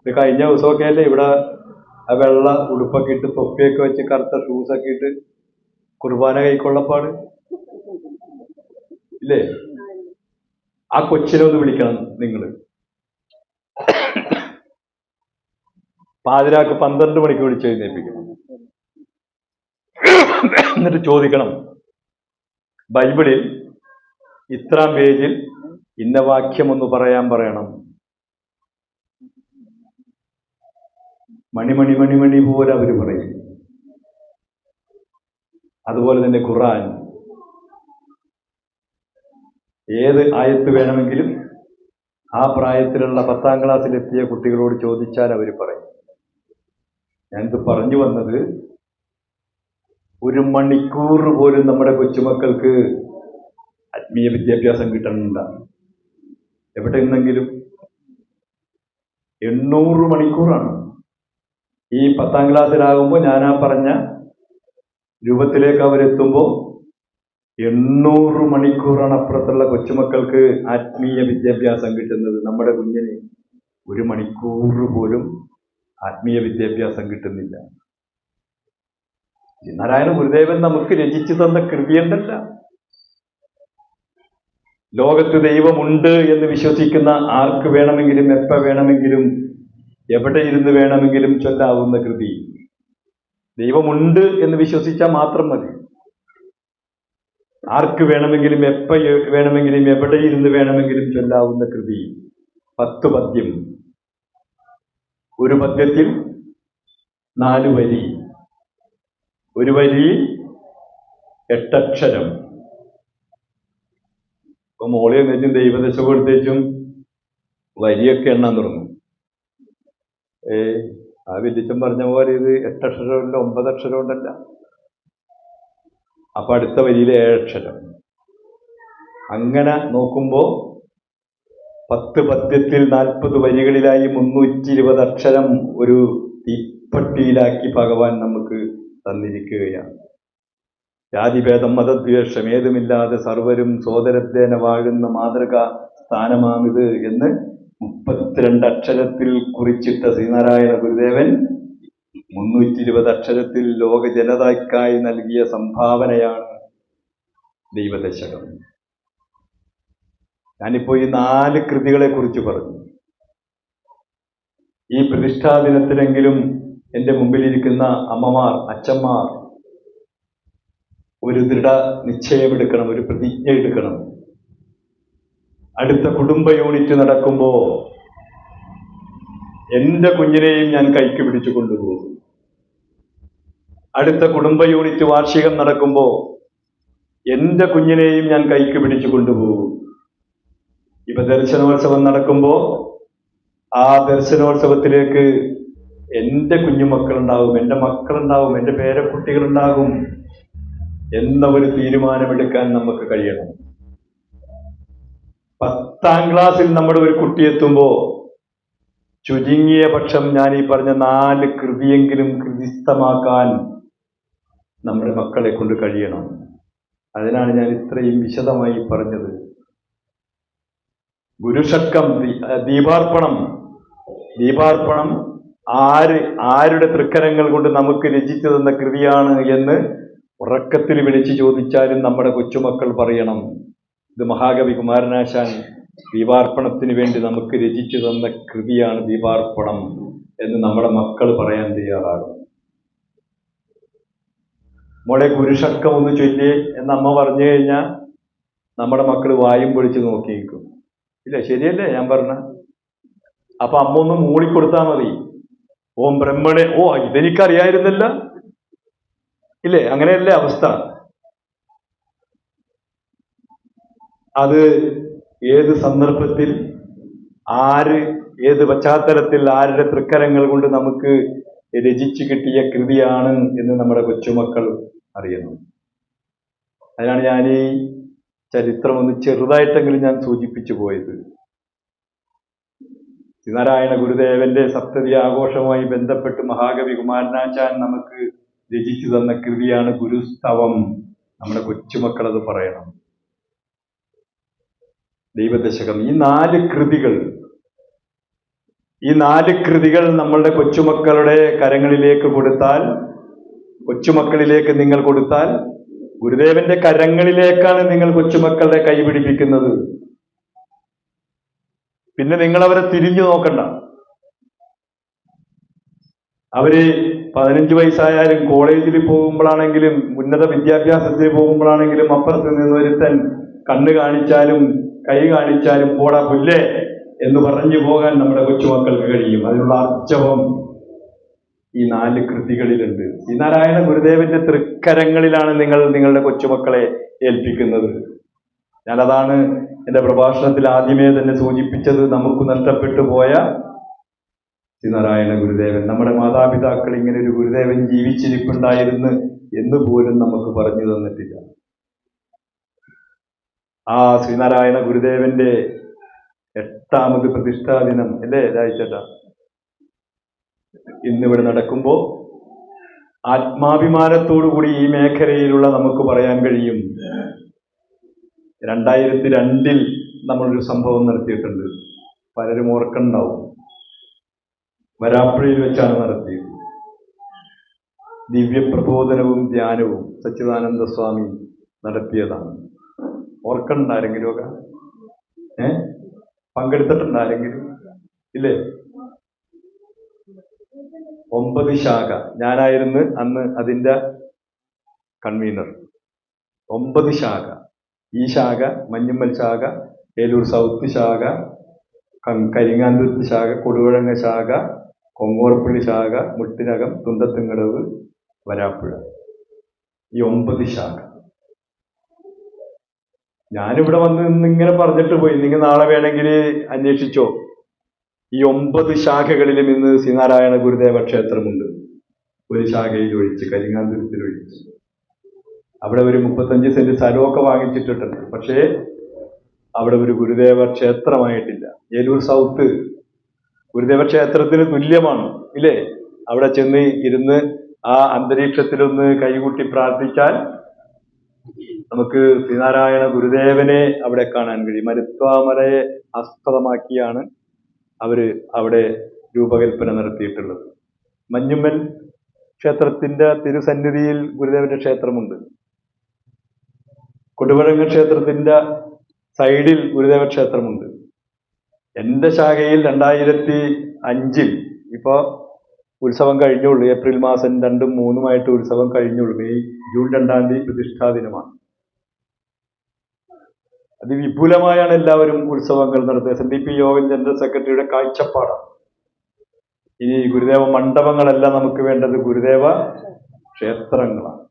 ഇത് കഴിഞ്ഞ ദിവസമൊക്കെ അല്ലേ ഇവിടെ ആ വെള്ള ഉടുപ്പൊക്കെ ഇട്ട് തൊപ്പിയൊക്കെ വെച്ച് കറുത്ത ഷൂസൊക്കെ ഇട്ട് കുർബാന കൈക്കൊള്ളപ്പാട് ഇല്ലേ? ആ കൊച്ചിനെ ഒന്ന് വിളിക്കണം നിങ്ങൾ. പാതിരാക്ക് 12 മണിക്ക് വിളിച്ചെഴുന്നേൽപ്പിക്കണം. എന്നിട്ട് ചോദിക്കണം, ബൈബിളിൽ ഇത്രാം പേജിൽ ഇന്ന വാക്യം ഒന്ന് പറയണം. മണി പോലെ അവർ പറയും. അതുപോലെ തന്നെ ഖുർആൻ ഏത് ആയത്ത് വേണമെങ്കിലും ആ പ്രായത്തിലുള്ള 10ാം ക്ലാസ്സിലെത്തിയ കുട്ടികളോട് ചോദിച്ചാൽ അവർ പറയും. ഞാനിത് പറഞ്ഞു വന്നത്, 1 മണിക്കൂർ പോലും നമ്മുടെ കൊച്ചുമക്കൾക്ക് ആത്മീയ വിദ്യാഭ്യാസം കിട്ടണ്ട. എവിടെ നിന്നെങ്കിലും 800 മണിക്കൂറാണ്. ഈ 10ാം ക്ലാസ്സിലാകുമ്പോൾ ഞാൻ ആ പറഞ്ഞ രൂപത്തിലേക്ക് അവരെത്തുമ്പോൾ 800 മണിക്കൂറാണ് അപ്പുറത്തുള്ള കൊച്ചുമക്കൾക്ക് ആത്മീയ വിദ്യാഭ്യാസം കിട്ടുന്നത്. നമ്മുടെ കുഞ്ഞിന് 1 മണിക്കൂർ പോലും ആത്മീയ വിദ്യാഭ്യാസം കിട്ടുന്നില്ല. നാരായണ ഗുരുദേവൻ നമുക്ക് രചിച്ചു തന്ന കൃതിയുണ്ടല്ല. ലോകത്ത് ദൈവമുണ്ട് എന്ന് വിശ്വസിക്കുന്ന ആർക്ക് വേണമെങ്കിലും എപ്പോ വേണമെങ്കിലും എവിടെ ഇരുന്ന് വേണമെങ്കിലും ചൊല്ലാവുന്ന കൃതി. ദൈവമുണ്ട് എന്ന് വിശ്വസിച്ചാൽ മാത്രം മതി. ആർക്ക് വേണമെങ്കിലും എപ്പോ വേണമെങ്കിലും എവിടെ ഇരുന്ന് വേണമെങ്കിലും ചൊല്ലാവുന്ന കൃതി. 10 പദ്യം. ഒരു പദ്യത്തിൽ 4 വരി, ഒരു വരിയിൽ 8 അക്ഷരം. ഇപ്പൊ മോളി എന്നുവെച്ചും ദൈവദശ കൊടുത്തേച്ചും വരിയൊക്കെ എണ്ണാൻ തുടങ്ങും. ആ വില്ലിച്ചൻ പറഞ്ഞ പോലെ ഇത് 8 അക്ഷരമല്ല 9 അക്ഷരം ഉണ്ടല്ല. അപ്പൊ അടുത്ത വരിയിൽ 7 അക്ഷരം. അങ്ങനെ നോക്കുമ്പോ 10 പദ്യത്തിൽ 40 വരികളിലായി 320 അക്ഷരം ഒരു തീപ്പട്ടിയിലാക്കി ഭഗവാൻ നമുക്ക് തന്നിരിക്കുകയാണ്. ജാതിഭേദം മതദ്വേഷം ഏതുമില്ലാതെ സർവരും സോദരത്തേന വാഴുന്ന മാതൃകാ സ്ഥാനമാണിത് എന്ന് 32 അക്ഷരത്തിൽ കുറിച്ചിട്ട ശ്രീനാരായണ ഗുരുദേവൻ 320 അക്ഷരത്തിൽ ലോക ജനതയ്ക്കായി നൽകിയ സംഭാവനയാണ് ദൈവദശകം. ഞാനിപ്പോ ഈ 4 കൃതികളെ കുറിച്ച് പറഞ്ഞു. ഈ പ്രതിഷ്ഠാ ദിനത്തിലെങ്കിലും എൻ്റെ മുമ്പിലിരിക്കുന്ന അമ്മമാർ, അച്ഛന്മാർ ഒരു ദൃഢ നിശ്ചയമെടുക്കണം, ഒരു പ്രതിജ്ഞ എടുക്കണം. അടുത്ത കുടുംബ യൂണിറ്റ് നടക്കുമ്പോ എൻ്റെ കുഞ്ഞിനെയും ഞാൻ കൈക്ക് പിടിച്ചു കൊണ്ടുപോകും. അടുത്ത കുടുംബ യൂണിറ്റ് വാർഷികം നടക്കുമ്പോ എൻ്റെ കുഞ്ഞിനെയും ഞാൻ കൈക്ക് പിടിച്ചു കൊണ്ടുപോകും. ഇപ്പൊ ദർശനോത്സവം നടക്കുമ്പോ ആ ദർശനോത്സവത്തിലേക്ക് എൻ്റെ കുഞ്ഞുമക്കളുണ്ടാവും, എൻ്റെ മക്കളുണ്ടാവും, എൻ്റെ പേരക്കുട്ടികളുണ്ടാകും എന്ന ഒരു തീരുമാനമെടുക്കാൻ നമുക്ക് കഴിയണം. 10ാം ക്ലാസ്സിൽ നമ്മുടെ ഒരു കുട്ടി എത്തുമ്പോ ചുരുങ്ങിയ പക്ഷം ഞാൻ ഈ പറഞ്ഞ 4 കൃതിയെങ്കിലും കൃതിസ്ഥമാക്കാൻ നമ്മുടെ മക്കളെ കൊണ്ട് കഴിയണം. അതിനാണ് ഞാൻ ഇത്രയും വിശദമായി പറഞ്ഞത്. ഗുരുഷക്കം, ദീപാർപ്പണം ആരുടെ തൃക്കരങ്ങൾ കൊണ്ട് നമുക്ക് രചിച്ചു തന്ന കൃതിയാണ് എന്ന് ഉറക്കത്തിൽ വിളിച്ചു ചോദിച്ചാലും നമ്മുടെ കൊച്ചുമക്കൾ പറയണം, ഇത് മഹാകവി കുമാരനാശാൻ ദീപാർപ്പണത്തിന് വേണ്ടി നമുക്ക് രചിച്ചു തന്ന കൃതിയാണ് ദീപാർപ്പണം എന്ന് നമ്മുടെ മക്കൾ പറയാൻ തയ്യാറാകും. മോളെ ഗുരുഷക്കം ഒന്ന് ചൊല്ലിയേ എന്ന് അമ്മ പറഞ്ഞു കഴിഞ്ഞാൽ നമ്മുടെ മക്കൾ വായും പൊളിച്ച് നോക്കിയിരിക്കും. ഇല്ല, ശരിയല്ലേ ഞാൻ പറഞ്ഞ? അപ്പൊ അമ്മ ഒന്ന് മൂളിക്കൊടുത്താൽ മതി. ഓം ബ്രഹ്മണെ, ഓ ഇതെനിക്കറിയായിരുന്നില്ല, ഇല്ലേ? അങ്ങനെയല്ലേ അവസ്ഥ? അത് ഏത് സന്ദർഭത്തിൽ ഏത് പശ്ചാത്തലത്തിൽ ആരുടെ തൃക്കരങ്ങൾ കൊണ്ട് നമുക്ക് രചിച്ചു കിട്ടിയ കൃതിയാണ് എന്ന് നമ്മുടെ കൊച്ചുമക്കൾ അറിയണം. അതിനാണ് ഞാൻ ഈ ചരിത്രം ഒന്ന് ചെറുതായിട്ടെങ്കിലും ഞാൻ സൂചിപ്പിച്ചു പോയത്. ശ്രീനാരായണ ഗുരുദേവന്റെ സപ്തതി ആഘോഷവുമായി ബന്ധപ്പെട്ട് മഹാകവി കുമാരനാശാൻ നമുക്ക് രചിച്ചു തന്ന കൃതിയാണ് ഗുരുസ്തവം. നമ്മുടെ കൊച്ചുമക്കളത് പറയണം. ദൈവദശകം, ഈ നാല് കൃതികൾ നമ്മളുടെ കൊച്ചുമക്കളുടെ കരങ്ങളിലേക്ക് കൊടുത്താൽ, കൊച്ചുമക്കളിലേക്ക് നിങ്ങൾ കൊടുത്താൽ, ഗുരുദേവന്റെ കരങ്ങളിലേക്കാണ് നിങ്ങൾ കൊച്ചുമക്കളുടെ കൈ പിടിപ്പിക്കുന്നത്. പിന്നെ നിങ്ങൾ അവരെ തിരിഞ്ഞു നോക്കണ്ട. അവര് 15 വയസ്സായാലും കോളേജിൽ പോകുമ്പോഴാണെങ്കിലും ഉന്നത വിദ്യാഭ്യാസത്തിൽ പോകുമ്പോഴാണെങ്കിലും അപ്പുറത്ത് നിന്ന് ഒരുത്തൻ കണ്ണ് കാണിച്ചാലും കൈ കാണിച്ചാലും പോടാ പുല്ലേ എന്ന് പറഞ്ഞു പോകാൻ നമ്മുടെ കൊച്ചുമക്കൾക്ക് കഴിയും. അതിനുള്ള ആർജവം ഈ 4 കൃതികളിലുണ്ട്. ഈ നാരായണ ഗുരുദേവന്റെ തൃക്കരങ്ങളിലാണ് നിങ്ങൾ നിങ്ങളുടെ കൊച്ചുമക്കളെ ഏൽപ്പിക്കുന്നത്. ഞാനതാണ് എൻ്റെ പ്രഭാഷണത്തിൽ ആദ്യമേ തന്നെ സൂചിപ്പിച്ചത്. നമുക്ക് നഷ്ടപ്പെട്ടു പോയ ശ്രീനാരായണ ഗുരുദേവൻ, നമ്മുടെ മാതാപിതാക്കൾ ഇങ്ങനെ ഒരു ഗുരുദേവൻ ജീവിച്ചിരിപ്പുണ്ടായിരുന്നു എന്ന് പോലും നമുക്ക് പറഞ്ഞു തന്നിട്ടില്ല. ആ ശ്രീനാരായണ ഗുരുദേവന്റെ 8ാമത് പ്രതിഷ്ഠാ ദിനം അല്ലേ രായിച്ചേട്ടാ? ഇന്നിവിടെ നടക്കുമ്പോൾ ആത്മാഭിമാനത്തോടുകൂടി ഈ മേഖലയിലുള്ള നമുക്ക് പറയാൻ കഴിയും, 2002 നമ്മളൊരു സംഭവം നടത്തിയിട്ടുണ്ട്. പലരും ഓർക്കുന്നുണ്ടാവും. വരാപ്പുഴയിൽ വെച്ചാണ് നടത്തിയത്. ദിവ്യപ്രബോധനവും ധ്യാനവും സച്ചിദാനന്ദ സ്വാമി നടത്തിയതാണ്. ഓർക്കുന്നുണ്ട് ആരെങ്കിലും ഒക്കെ? പങ്കെടുത്തിട്ടുണ്ട് ആരെങ്കിലും? ഇല്ലേ? 9 ശാഖ, ഞാനായിരുന്നു അന്ന് അതിൻ്റെ കൺവീനർ. 9 ശാഖ, ഈ ശാഖ, മഞ്ഞുമ്മൽ ശാഖ, ഏലൂർ സൗത്ത് ശാഖ, കരിങ്ങാന്തുരുത്ത് ശാഖ, കൊടുവഴങ്ങ ശാഖ, കൊങ്ങോർപ്പള്ളി ശാഖ, മുട്ടിനകം, തുണ്ടത്തുംകടവ്, വരാപ്പുഴ, ഈ 9 ശാഖ. ഞാനിവിടെ വന്ന് ഇന്നിങ്ങനെ പറഞ്ഞിട്ട് പോയി, നിങ്ങൾ നാളെ വേണമെങ്കിൽ അന്വേഷിച്ചോ. ഈ 9 ശാഖകളിലും ഇന്ന് ശ്രീനാരായണ ഗുരുദേവ ക്ഷേത്രമുണ്ട്. ഒരു ശാഖയിൽ ഒഴിച്ച്, കരിങ്ങാന്തുരത്തിൽ ഒഴിച്ച്. അവിടെ ഒരു 35 സെന്റ് സ്ഥലമൊക്കെ വാങ്ങിച്ചിട്ടിട്ടുണ്ട്. പക്ഷേ അവിടെ ഒരു ഗുരുദേവ ക്ഷേത്രമായിട്ടില്ല. ഏലൂർ സൗത്ത് ഗുരുദേവ ക്ഷേത്രത്തിന് തുല്യമാണ്, ഇല്ലേ? അവിടെ ചെന്ന് ഇരുന്ന് ആ അന്തരീക്ഷത്തിലൊന്ന് കൈകൂട്ടി പ്രാർത്ഥിച്ചാൽ നമുക്ക് ശ്രീനാരായണ ഗുരുദേവനെ അവിടെ കാണാൻ കഴിയും. മരുത്വാമലയെ ആസ്പദമാക്കിയാണ് അവര് അവിടെ രൂപകൽപ്പന നടത്തിയിട്ടുള്ളത്. മഞ്ഞുമ്മൽ ക്ഷേത്രത്തിന്റെ തിരുസന്നിധിയിൽ ഗുരുദേവന്റെ ക്ഷേത്രമുണ്ട്. കൊടുവഴങ്ങ ക്ഷേത്രത്തിന്റെ സൈഡിൽ ഗുരുദേവ ക്ഷേത്രമുണ്ട്. എൻ്റെ ശാഖയിൽ 2005 ഇപ്പോ ഉത്സവം കഴിഞ്ഞുള്ളൂ. ഏപ്രിൽ മാസം 2ഉം 3ഉമായിട്ട് ഉത്സവം കഴിഞ്ഞുള്ളൂ. ജൂൺ 2-ാം തീയതി പ്രതിഷ്ഠാ ദിനമാണ്. അതിവിപുലമായാണ് എല്ലാവരും ഉത്സവങ്ങൾ നടത്തുന്നത്. SNDP യോഗം ജനറൽ സെക്രട്ടറിയുടെ കാഴ്ചപ്പാടാണ്. ഇനി ഗുരുദേവ മണ്ഡപങ്ങളല്ല നമുക്ക് വേണ്ടത്, ഗുരുദേവ ക്ഷേത്രങ്ങളാണ്.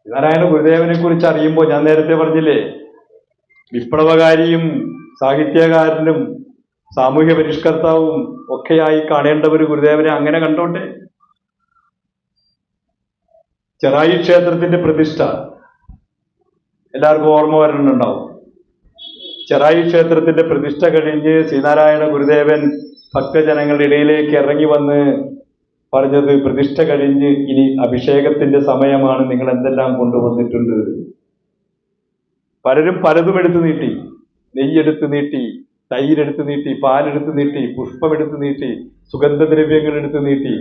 നാരായണ ഗുരുദേവനെ കുറിച്ച് അറിയുമ്പോൾ ഞാൻ നേരത്തെ പറഞ്ഞില്ലേ, വിപ്ലവകാരിയും സാഹിത്യകാരനും സാമൂഹ്യ പരിഷ്കർത്താവും ഒക്കെയായി കാണേണ്ടവർ ഗുരുദേവനെ അങ്ങനെ കണ്ടോട്ടെ. ചെറായി ക്ഷേത്രത്തിന്റെ പ്രതിഷ്ഠ എല്ലാവർക്കും ഓർമ്മ വരണുണ്ടാവും. ചെറായി ക്ഷേത്രത്തിന്റെ പ്രതിഷ്ഠ കഴിഞ്ഞ് ശ്രീനാരായണ ഗുരുദേവൻ ഭക്തജനങ്ങളുടെ ഇടയിലേക്ക് ഇറങ്ങി വന്ന് പറഞ്ഞത് പ്രതിഷ്ഠ കഴിഞ്ഞ് ഇനി അഭിഷേകത്തിന്റെ സമയമാണ്, നിങ്ങൾ എന്തെല്ലാം കൊണ്ടുവന്നിട്ടുണ്ട്. പലരും പലതും എടുത്തു നീട്ടി. നെയ്യെടുത്ത് നീട്ടി, തൈരെടുത്ത് നീട്ടി, പാലെടുത്ത് നീട്ടി, പുഷ്പമെടുത്ത് നീട്ടി, സുഗന്ധദ്രവ്യങ്ങൾ എടുത്ത് നീട്ടി.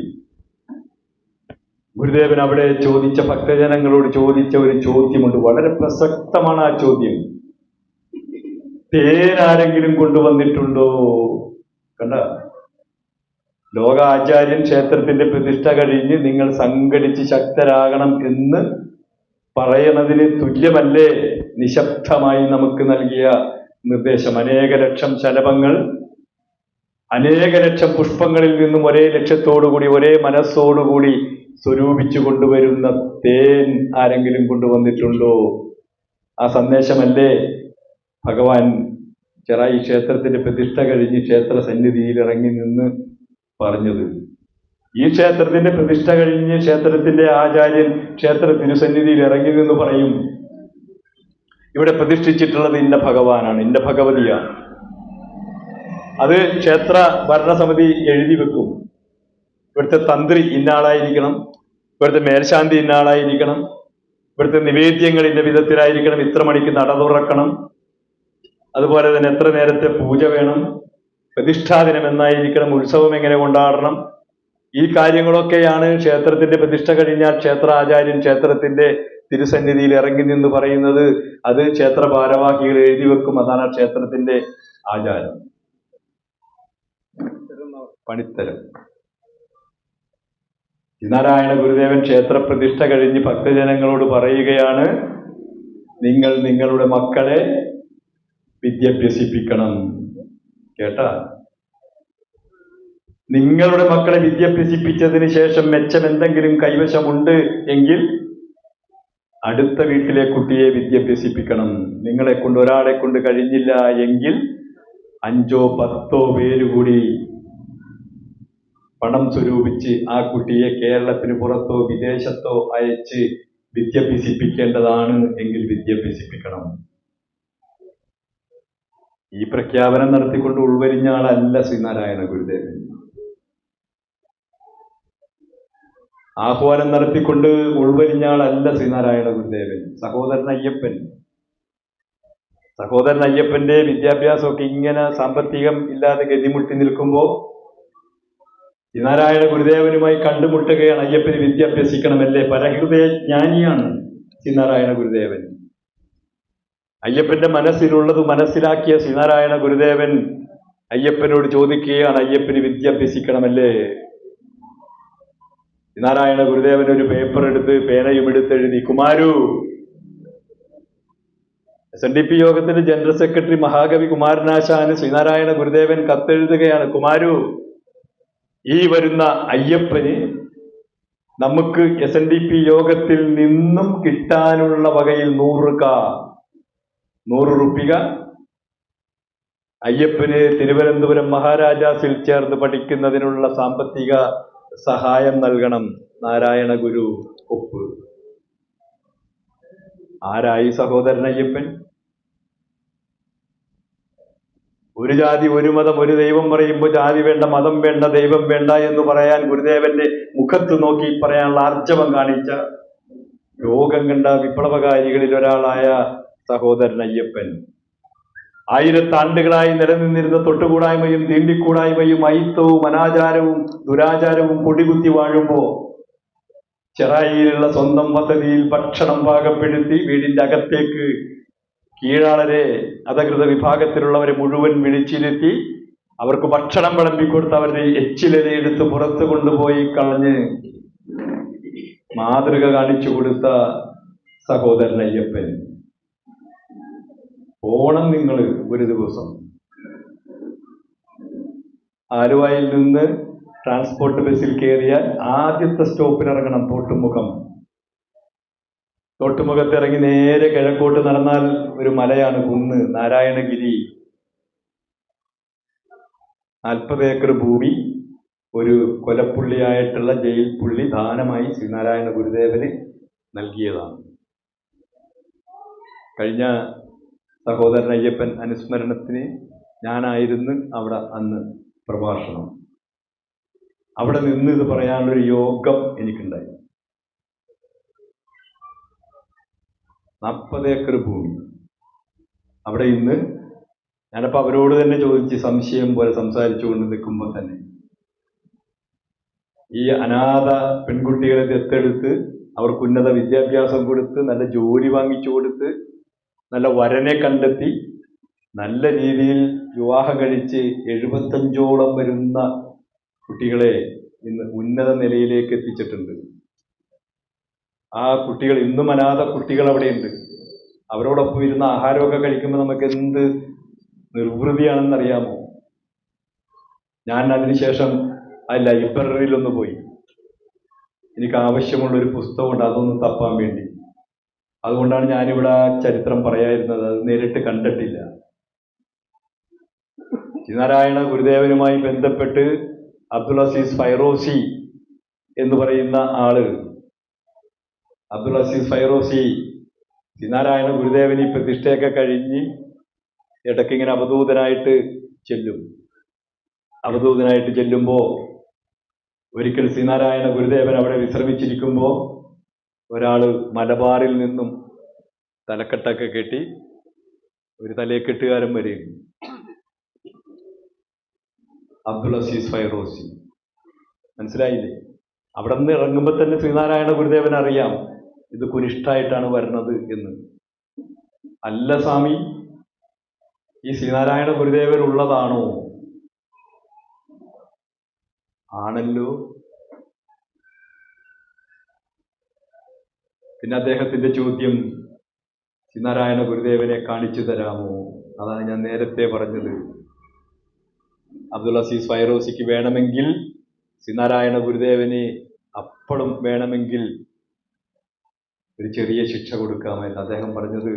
ഗുരുദേവൻ അവിടെ ചോദിച്ച, ഭക്തജനങ്ങളോട് ചോദിച്ച ഒരു ചോദ്യമുണ്ട്, വളരെ പ്രസക്തമാണ് ആ ചോദ്യം. തേനാരെങ്കിലും കൊണ്ടുവന്നിട്ടുണ്ടോ? കണ്ട, ലോകാചാര്യൻ ക്ഷേത്രത്തിന്റെ പ്രതിഷ്ഠ കഴിഞ്ഞ് നിങ്ങൾ സംഘടിച്ച് ശക്തരാകണം എന്ന് പറയണതിന് തുല്യമല്ലേ നിശബ്ദമായി നമുക്ക് നൽകിയ നിർദ്ദേശം? അനേക ലക്ഷം ശലഭങ്ങൾ, അനേക ലക്ഷം പുഷ്പങ്ങളിൽ നിന്നും ഒരേ ലക്ഷ്യത്തോടുകൂടി, ഒരേ മനസ്സോടുകൂടി സ്വരൂപിച്ചു കൊണ്ടുവരുന്ന തേൻ ആരെങ്കിലും കൊണ്ടുവന്നിട്ടുണ്ടോ? ആ സന്ദേശമല്ലേ ഭഗവാൻ ചെറായി ക്ഷേത്രത്തിന്റെ പ്രതിഷ്ഠ കഴിഞ്ഞ് ക്ഷേത്ര സന്നിധിയിൽ ഇറങ്ങി നിന്ന് പറഞ്ഞത്. ഈ ക്ഷേത്രത്തിന്റെ പ്രതിഷ്ഠ കഴിഞ്ഞ് ക്ഷേത്രത്തിന്റെ ആചാര്യൻ ക്ഷേത്ര തിരുസന്നിധിയിൽ ഇറങ്ങി നിന്ന് പറയും, ഇവിടെ പ്രതിഷ്ഠിച്ചിട്ടുള്ളത് ഇന്ന ഭഗവാനാണ്, ഇന്ന ഭഗവതിയാണ്. അത് ക്ഷേത്ര ഭരണസമിതി എഴുതി വെക്കും. ഇവിടുത്തെ തന്ത്രി ഇന്നാളായിരിക്കണം, ഇവിടുത്തെ മേൽശാന്തി ഇന്നാളായിരിക്കണം, ഇവിടുത്തെ നിവേദ്യങ്ങൾ ഇന്ന വിധത്തിലായിരിക്കണം, ഇത്ര മണിക്ക് നട തുറക്കണം, അതുപോലെ തന്നെ എത്ര നേരത്തെ പൂജ വേണം, പ്രതിഷ്ഠാദിനം എന്നായിരിക്കണം, ഉത്സവം എങ്ങനെ കൊണ്ടാടണം. ഈ കാര്യങ്ങളൊക്കെയാണ് ക്ഷേത്രത്തിന്റെ പ്രതിഷ്ഠ കഴിഞ്ഞാൽ ക്ഷേത്ര ആചാര്യൻ ക്ഷേത്രത്തിന്റെ തിരുസന്നിധിയിൽ ഇറങ്ങി നിന്ന് പറയുന്നത്. അത് ക്ഷേത്ര ഭാരവാഹികൾ എഴുതി വെക്കും. അതാണ് ക്ഷേത്രത്തിന്റെ ആചാരം, പണിത്തരം. ശ്രീനാരായണ ഗുരുദേവൻ ക്ഷേത്ര പ്രതിഷ്ഠ കഴിഞ്ഞ് ഭക്തജനങ്ങളോട് പറയുകയാണ്, നിങ്ങൾ നിങ്ങളുടെ മക്കളെ വിദ്യാഭ്യസിപ്പിക്കണം. കേട്ടാ, നിങ്ങളുടെ മക്കളെ വിദ്യാഭ്യസിപ്പിച്ചതിന് ശേഷം മെച്ചം എന്തെങ്കിലും കൈവശമുണ്ട് എങ്കിൽ അടുത്ത വീട്ടിലെ കുട്ടിയെ വിദ്യാഭ്യസിപ്പിക്കണം. നിങ്ങളെ കൊണ്ട്, ഒരാളെ കൊണ്ട് കഴിഞ്ഞില്ല എങ്കിൽ 5 or 10 പേര് കൂടി പണം സ്വരൂപിച്ച് ആ കുട്ടിയെ കേരളത്തിന് പുറത്തോ വിദേശത്തോ അയച്ച് വിദ്യാഭ്യസിപ്പിക്കേണ്ടതാണ് എങ്കിൽ വിദ്യാഭ്യസിപ്പിക്കണം. ഈ പ്രഖ്യാപനം നടത്തിക്കൊണ്ട് ഉൾവരിഞ്ഞ ആളല്ല ശ്രീനാരായണ ഗുരുദേവൻ. ആഹ്വാനം നടത്തിക്കൊണ്ട് ഉൾവരിഞ്ഞ ആളല്ല ശ്രീനാരായണ ഗുരുദേവൻ. സഹോദരൻ അയ്യപ്പന്റെ വിദ്യാഭ്യാസമൊക്കെ ഇങ്ങനെ സാമ്പത്തികം ഇല്ലാതെ ഗതിമുട്ടി നിൽക്കുമ്പോൾ ശ്രീനാരായണ ഗുരുദേവനുമായി കണ്ടുമുട്ടുകയാണ്. അയ്യപ്പന് വിദ്യാഭ്യസിക്കണമല്ലേ? പരഹൃദയ ജ്ഞാനിയാണ് ശ്രീനാരായണ ഗുരുദേവൻ. അയ്യപ്പന്റെ മനസ്സിലുള്ളത് മനസ്സിലാക്കിയ ശ്രീനാരായണ ഗുരുദേവൻ അയ്യപ്പനോട് ചോദിക്കുകയാണ്, അയ്യപ്പന് വിദ്യാഭ്യസിക്കണമല്ലേ? ശ്രീനാരായണ ഗുരുദേവൻ ഒരു പേപ്പർ എടുത്ത് പേനയും എടുത്തെഴുതി, കുമാരു, SNDP യോഗത്തിന്റെ ജനറൽ സെക്രട്ടറി മഹാകവി കുമാരനാശാന് ശ്രീനാരായണ ഗുരുദേവൻ കത്തെഴുതുകയാണ്, കുമാരു, ഈ വരുന്ന അയ്യപ്പന് നമുക്ക് SNDP യോഗത്തിൽ നിന്നും കിട്ടാനുള്ള വകയിൽ 100 റുപ്പിക അയ്യപ്പന് തിരുവനന്തപുരം മഹാരാജാസിൽ ചേർന്ന് പഠിക്കുന്നതിനുള്ള സാമ്പത്തിക സഹായം നൽകണം. നാരായണ ഗുരു ഒപ്പ്. ആരായി സഹോദരൻ അയ്യപ്പൻ? ഒരു ജാതി, ഒരു മതം, ഒരു ദൈവം പറയുമ്പോൾ ജാതി വേണ്ട, മതം വേണ്ട, ദൈവം വേണ്ട എന്ന് പറയാൻ ഗുരുദേവന്റെ മുഖത്ത് നോക്കി പറയാനുള്ള ആർജവം കാണിച്ച ലോകം കണ്ട വിപ്ലവകാരികളിൽ ഒരാളായ സഹോദരൻ അയ്യപ്പൻ 1000 ആണ്ടുകളായി നിലനിന്നിരുന്ന തൊട്ടുകൂടായ്മയും തീണ്ടിക്കൂടായ്മയും അയിത്തവും അനാചാരവും ദുരാചാരവും കൊടികുത്തി വാഴുമ്പോ ചെറായിയിലുള്ള സ്വന്തം പദ്ധതിയിൽ ഭക്ഷണം പാകപ്പെടുത്തി വീടിന്റെ അകത്തേക്ക് കീഴാളരെ, അധകൃത വിഭാഗത്തിലുള്ളവരെ മുഴുവൻ വിളിച്ചിരുത്തി അവർക്ക് ഭക്ഷണം വിളമ്പിക്കൊടുത്ത് അവരുടെ എച്ചിലെടുത്ത് പുറത്ത് കൊണ്ടുപോയി കളഞ്ഞ് മാതൃക കാണിച്ചു കൊടുത്ത സഹോദരൻ അയ്യപ്പൻ. പോണം നിങ്ങൾ ഒരു ദിവസം. ആലുവയിൽ നിന്ന് ട്രാൻസ്പോർട്ട് ബസ്സിൽ കയറിയാൽ ആദ്യത്തെ സ്റ്റോപ്പിൽ ഇറങ്ങണം തോട്ടുമുഖം. തോട്ടുമുഖത്ത് ഇറങ്ങി നേരെ കിഴക്കോട്ട് നടന്നാൽ ഒരു മലയാണ്, കുന്ന്, നാരായണഗിരി. 40 ഏക്കർ ഭൂമി ഒരു കൊലപ്പുള്ളിയായിട്ടുള്ള ജയിൽ പുള്ളി ദാനമായി ശ്രീനാരായണ ഗുരുദേവന് നൽകിയതാണ്. കഴിഞ്ഞ സഹോദരൻ അയ്യപ്പൻ അനുസ്മരണത്തിന് ഞാനായിരുന്നു അവിടെ അന്ന് പ്രഭാഷണം. അവിടെ നിന്ന് ഇത് പറയാനുള്ളൊരു യോഗം എനിക്കുണ്ടായി. 40 ഏക്കർ ഭൂമി അവിടെ ഇന്ന് ഞാനപ്പോൾ അവരോട് തന്നെ ചോദിച്ച് സംശയം പോലെ സംസാരിച്ചുകൊണ്ട് നിൽക്കുമ്പോൾ തന്നെ ഈ അനാഥ പെൺകുട്ടികളെ ദത്തെടുത്ത് അവർക്ക് ഉന്നത വിദ്യാഭ്യാസം കൊടുത്ത് നല്ല ജോലി വാങ്ങിച്ചു കൊടുത്ത് നല്ല വരനെ കണ്ടെത്തി നല്ല രീതിയിൽ വിവാഹം കഴിച്ച് 75ഓളം വരുന്ന കുട്ടികളെ ഇന്ന് ഉന്നത നിലയിലേക്ക് എത്തിച്ചിട്ടുണ്ട്. ആ കുട്ടികൾ ഇന്നും അനാഥ കുട്ടികൾ അവിടെയുണ്ട്. അവരോടൊപ്പം ഇരുന്ന് ആഹാരമൊക്കെ കഴിക്കുമ്പോൾ നമുക്ക് എന്ത് നിർവൃതിയാണെന്നറിയാമോ? ഞാൻ അതിനുശേഷം ആ ലൈബ്രറിയിലൊന്ന് പോയി. എനിക്ക് ആവശ്യമുള്ളൊരു പുസ്തകമുണ്ട്, അതൊന്ന് തപ്പാൻ വേണ്ടി. അതുകൊണ്ടാണ് ഞാനിവിടെ ആ ചരിത്രം പറയാതിരുന്നത്. അത് നേരിട്ട് കണ്ടിട്ടില്ല. ശ്രീനാരായണ ഗുരുദേവനുമായി ബന്ധപ്പെട്ട് അബ്ദുൽ അസീസ് ഫൈറോസി എന്ന് പറയുന്ന ആള്, അബ്ദുൽ അസീസ് ഫൈറോസി ശ്രീനാരായണ ഗുരുദേവൻ ഈ പ്രതിഷ്ഠയൊക്കെ കഴിഞ്ഞ് ഇടയ്ക്കിങ്ങനെ അവധൂതനായിട്ട് ചെല്ലുമ്പോൾ ഒരിക്കൽ ശ്രീനാരായണ ഗുരുദേവൻ അവിടെ വിശ്രമിച്ചിരിക്കുമ്പോൾ ഒരാള് മലബാറിൽ നിന്നും തലക്കെട്ടൊക്കെ കെട്ടി ഒരു തലയെക്കെട്ടുകാരൻ വരെയും അബ്ദുൽ അസീസ് ഫൈറോസി. മനസ്സിലായില്ലേ? അവിടെ നിന്ന് ഇറങ്ങുമ്പോൾ തന്നെ ശ്രീനാരായണ ഗുരുദേവൻ അറിയാം ഇത് കുനിഷ്ഠായിട്ടാണ് വരുന്നത് എന്ന്. അല്ല സ്വാമി, ഈ ശ്രീനാരായണ ഗുരുദേവൻ ഉള്ളതാണോ? ആണല്ലോ. പിന്നെ അദ്ദേഹത്തിന്റെ ചോദ്യം, ശ്രീനാരായണ ഗുരുദേവനെ കാണിച്ചു തരാമോ? അതാണ് ഞാൻ നേരത്തെ പറഞ്ഞത്. അബ്ദുൽ അസീസ് ഫൈറോസിക്ക് വേണമെങ്കിൽ ശ്രീനാരായണ ഗുരുദേവന് അപ്പോഴും വേണമെങ്കിൽ ഒരു ചെറിയ ശിക്ഷ കൊടുക്കാമായിരുന്നു. അദ്ദേഹം പറഞ്ഞത്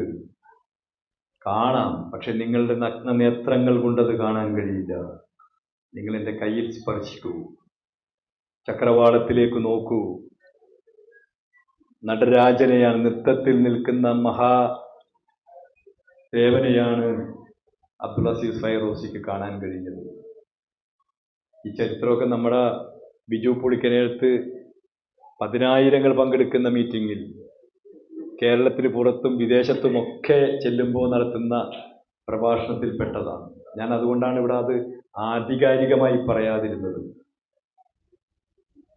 കാണാം, പക്ഷെ നിങ്ങളുടെ നഗ്ന നേത്രങ്ങൾ കൊണ്ടത് കാണാൻ കഴിയില്ല. നിങ്ങൾ എൻ്റെ കയ്യിൽ സ്പർശിക്കൂ, ചക്രവാളത്തിലേക്ക് നോക്കൂ. നടരാജനെയാണ്, നൃത്തത്തിൽ നിൽക്കുന്ന മഹാദേവനെയാണ് അബ്ദുൽ അസീസ് ഫൈറോസിക്ക് കാണാൻ കഴിഞ്ഞത്. ഈ ചരിത്രമൊക്കെ നമ്മുടെ ബിജു പുളിക്കനടുത്ത് 10,000 പങ്കെടുക്കുന്ന മീറ്റിങ്ങിൽ കേരളത്തിന് പുറത്തും വിദേശത്തുമൊക്കെ ചെല്ലുമ്പോൾ നടത്തുന്ന പ്രഭാഷണത്തിൽപ്പെട്ടതാണ്. ഞാൻ അതുകൊണ്ടാണ് ഇവിടെ അത് ആധികാരികമായി പറയാതിരുന്നത്.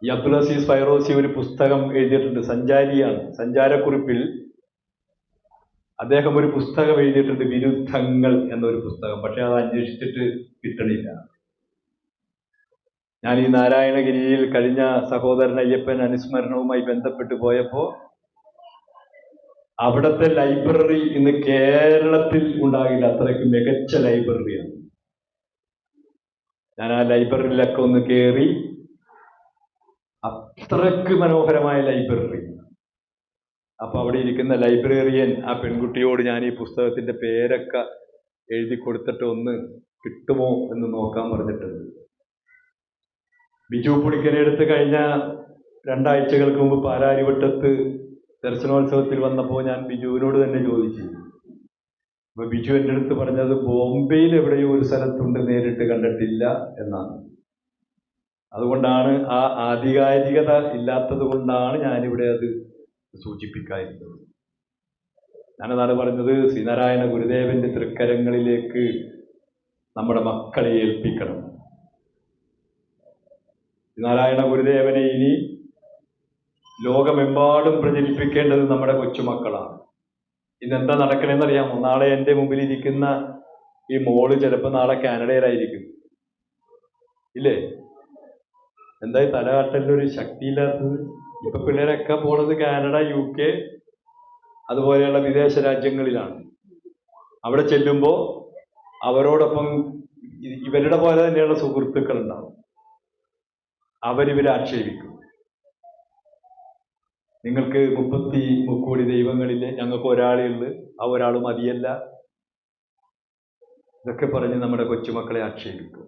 ഈ അബ്ദുൽ അസീസ് ഫൈറോസി ഒരു പുസ്തകം എഴുതിയിട്ടുണ്ട്, സഞ്ചാരിയാണ്. സഞ്ചാരക്കുറിപ്പിൽ അദ്ദേഹം ഒരു പുസ്തകം എഴുതിയിട്ടുണ്ട്, വിരുദ്ധങ്ങൾ എന്നൊരു പുസ്തകം. പക്ഷെ അത് അന്വേഷിച്ചിട്ട് കിട്ടണില്ല. ഞാൻ ഈ നാരായണഗിരിയിൽ കഴിഞ്ഞ സഹോദരൻ അയ്യപ്പൻ അനുസ്മരണവുമായി ബന്ധപ്പെട്ട് പോയപ്പോൾ അവിടുത്തെ ലൈബ്രറി ഇന്ന് കേരളത്തിൽ ഉണ്ടാകില്ല, അത്രയ്ക്ക് മികച്ച ലൈബ്രറിയാണ്. ഞാൻ ആ ലൈബ്രറിയിലൊക്കെ ഒന്ന് കയറി, അത്രയ്ക്ക് മനോഹരമായ ലൈബ്രറി. അപ്പൊ അവിടെ ഇരിക്കുന്ന ലൈബ്രറിയൻ ആ പെൺകുട്ടിയോട് ഞാൻ ഈ പുസ്തകത്തിന്റെ പേരൊക്കെ എഴുതി കൊടുത്തിട്ട് ഒന്ന് കിട്ടുമോ എന്ന് നോക്കാൻ പറഞ്ഞിട്ടുണ്ട്. ബിജു പുളിക്കനടുത്ത് കഴിഞ്ഞ 2 ആഴ്ചകൾക്ക് മുമ്പ് പാലാരിവട്ടത്ത് ദർശനോത്സവത്തിൽ വന്നപ്പോൾ ഞാൻ ബിജുവിനോട് തന്നെ ചോദിച്ചു. അപ്പൊ ബിജു എൻ്റെ അടുത്ത് പറഞ്ഞത് ബോംബെയിൽ എവിടെയോ ഒരു സ്ഥലത്തുണ്ട്, നേരിട്ട് കണ്ടിട്ടില്ല എന്നാണ്. അതുകൊണ്ടാണ് ആ ആധികാരികത ഇല്ലാത്തത് കൊണ്ടാണ് ഞാനിവിടെ അത് സൂചിപ്പിക്കാതിരുന്നത്. ഞാനതാണ് പറഞ്ഞത്, ശ്രീനാരായണ ഗുരുദേവന്റെ തൃക്കരങ്ങളിലേക്ക് നമ്മുടെ മക്കളെ ഏൽപ്പിക്കണം. ശ്രീനാരായണ ഗുരുദേവനെ ഇനി ലോകമെമ്പാടും പ്രചരിപ്പിക്കേണ്ടത് നമ്മുടെ കൊച്ചുമക്കളാണ്. ഇന്നെന്താ നടക്കണമെന്നറിയാമോ? നാളെ എൻ്റെ മുമ്പിൽ ഇരിക്കുന്ന ഈ മോള് ചിലപ്പോൾ നാളെ കാനഡയിലായിരിക്കും, ഇല്ലേ? എന്തായി തലകാട്ടലിനൊരു ശക്തിയില്ലാത്തത്? ഇപ്പൊ പിള്ളേരൊക്കെ പോണത് കാനഡ, UK അതുപോലെയുള്ള വിദേശ രാജ്യങ്ങളിലാണ്. അവിടെ ചെല്ലുമ്പോൾ അവരോടൊപ്പം ഇവരുടെ പോലെ തന്നെയുള്ള സുഹൃത്തുക്കൾ ഉണ്ടാവും. അവരിവരെ ആക്ഷേപിക്കും. നിങ്ങൾക്ക് 33 കോടി ദൈവങ്ങളില്ലേ, ഞങ്ങൾക്ക് ഒരാളേ ഉള്ളു, ആ ഒരാൾ മതിയല്ല, ഇതൊക്കെ പറഞ്ഞ് നമ്മുടെ കൊച്ചുമക്കളെ ആക്ഷേപിക്കും.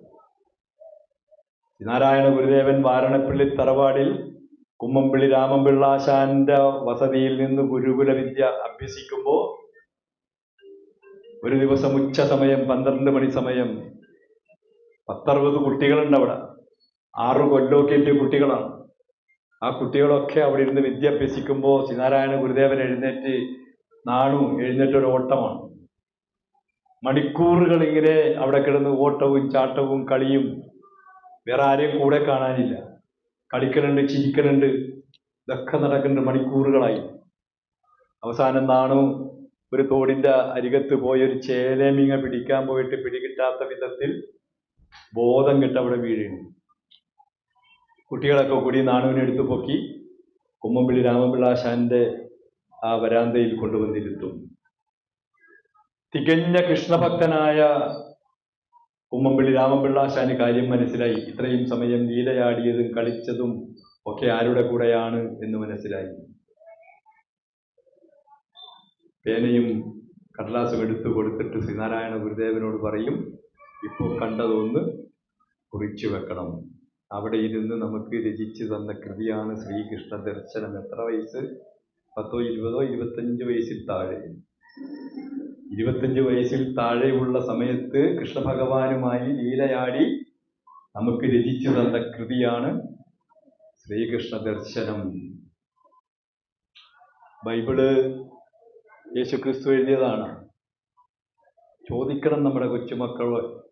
നാരായണ ഗുരുദേവൻ വാരണപ്പള്ളി തറവാടിൽ കുമ്മമ്പിള്ളി രാമൻപിള്ള ആശാന്റെ വസതിയിൽ നിന്ന് ഗുരുകുല വിദ്യ അഭ്യസിക്കുമ്പോൾ ഒരു ദിവസം ഉച്ച സമയം 12 മണി സമയം 10-60 കുട്ടികളുണ്ട് അവിടെ. 6 കൊല്ലമൊക്കെ എത്തിയ കുട്ടികളാണ്. ആ കുട്ടികളൊക്കെ അവിടെ ഇരുന്ന് വിദ്യ അഭ്യസിക്കുമ്പോൾ ശ്രീനാരായണ ഗുരുദേവൻ എഴുന്നേറ്റൊരു ഓട്ടമാണ്. മണിക്കൂറുകൾ ഇങ്ങനെ അവിടെ കിടന്ന് ഓട്ടവും ചാട്ടവും കളിയും. വേറെ ആരെയും കൂടെ കാണാനില്ല. കളിക്കലുണ്ട്, ചിരിക്കലുണ്ട്, ഇതൊക്കെ നടക്കുന്നുണ്ട് മണിക്കൂറുകളായി. അവസാനം നാണു ഒരു തോടിന്റെ അരികത്ത് പോയി ഒരു ചേലേമിങ്ങ പിടിക്കാൻ പോയിട്ട് പിടികിട്ടാത്ത വിധത്തിൽ ബോധം കെട്ട് അവിടെ വീഴുന്നു. കുട്ടികളൊക്കെ കൂടി നാണുവിനെ എടുത്തു പൊക്കി കുമ്മമ്പിള്ളി രാമപിള്ളാശാന്റെ ആ വരാന്തയിൽ കൊണ്ടുവന്നിരുത്തും. തികഞ്ഞ കൃഷ്ണഭക്തനായ കുമ്മമ്പിള്ളി രാമപിള്ളാശാന് കാര്യം മനസ്സിലായി. ഇത്രയും സമയം ലീലയാടിയതും കളിച്ചതും ഒക്കെ ആരുടെ കൂടെയാണ് എന്ന് മനസ്സിലായി. പേനയും കടലാസും എടുത്തു കൊടുത്തിട്ട് ശ്രീനാരായണ ഗുരുദേവനോട് പറയും, ഇപ്പോൾ കണ്ടതൊന്ന് കുറിച്ചു വെക്കണം. അവിടെ ഇരുന്ന് നമുക്ക് രചിച്ചു തന്ന കൃതിയാണ് ശ്രീകൃഷ്ണ ദർശനം. എത്ര വയസ്സ്? 10, 20, 25 വയസ്സിൽ താഴെ. 25 വയസ്സിൽ താഴെയുള്ള സമയത്ത് കൃഷ്ണഭഗവാനുമായി ലീലയാടി നമുക്ക് രചിച്ചു തന്ന കൃതിയാണ് ശ്രീകൃഷ്ണ ദർശനം. ബൈബിള് യേശുക്രിസ്തു എഴുതിയതാണ്. ചോദിക്കണം നമ്മുടെ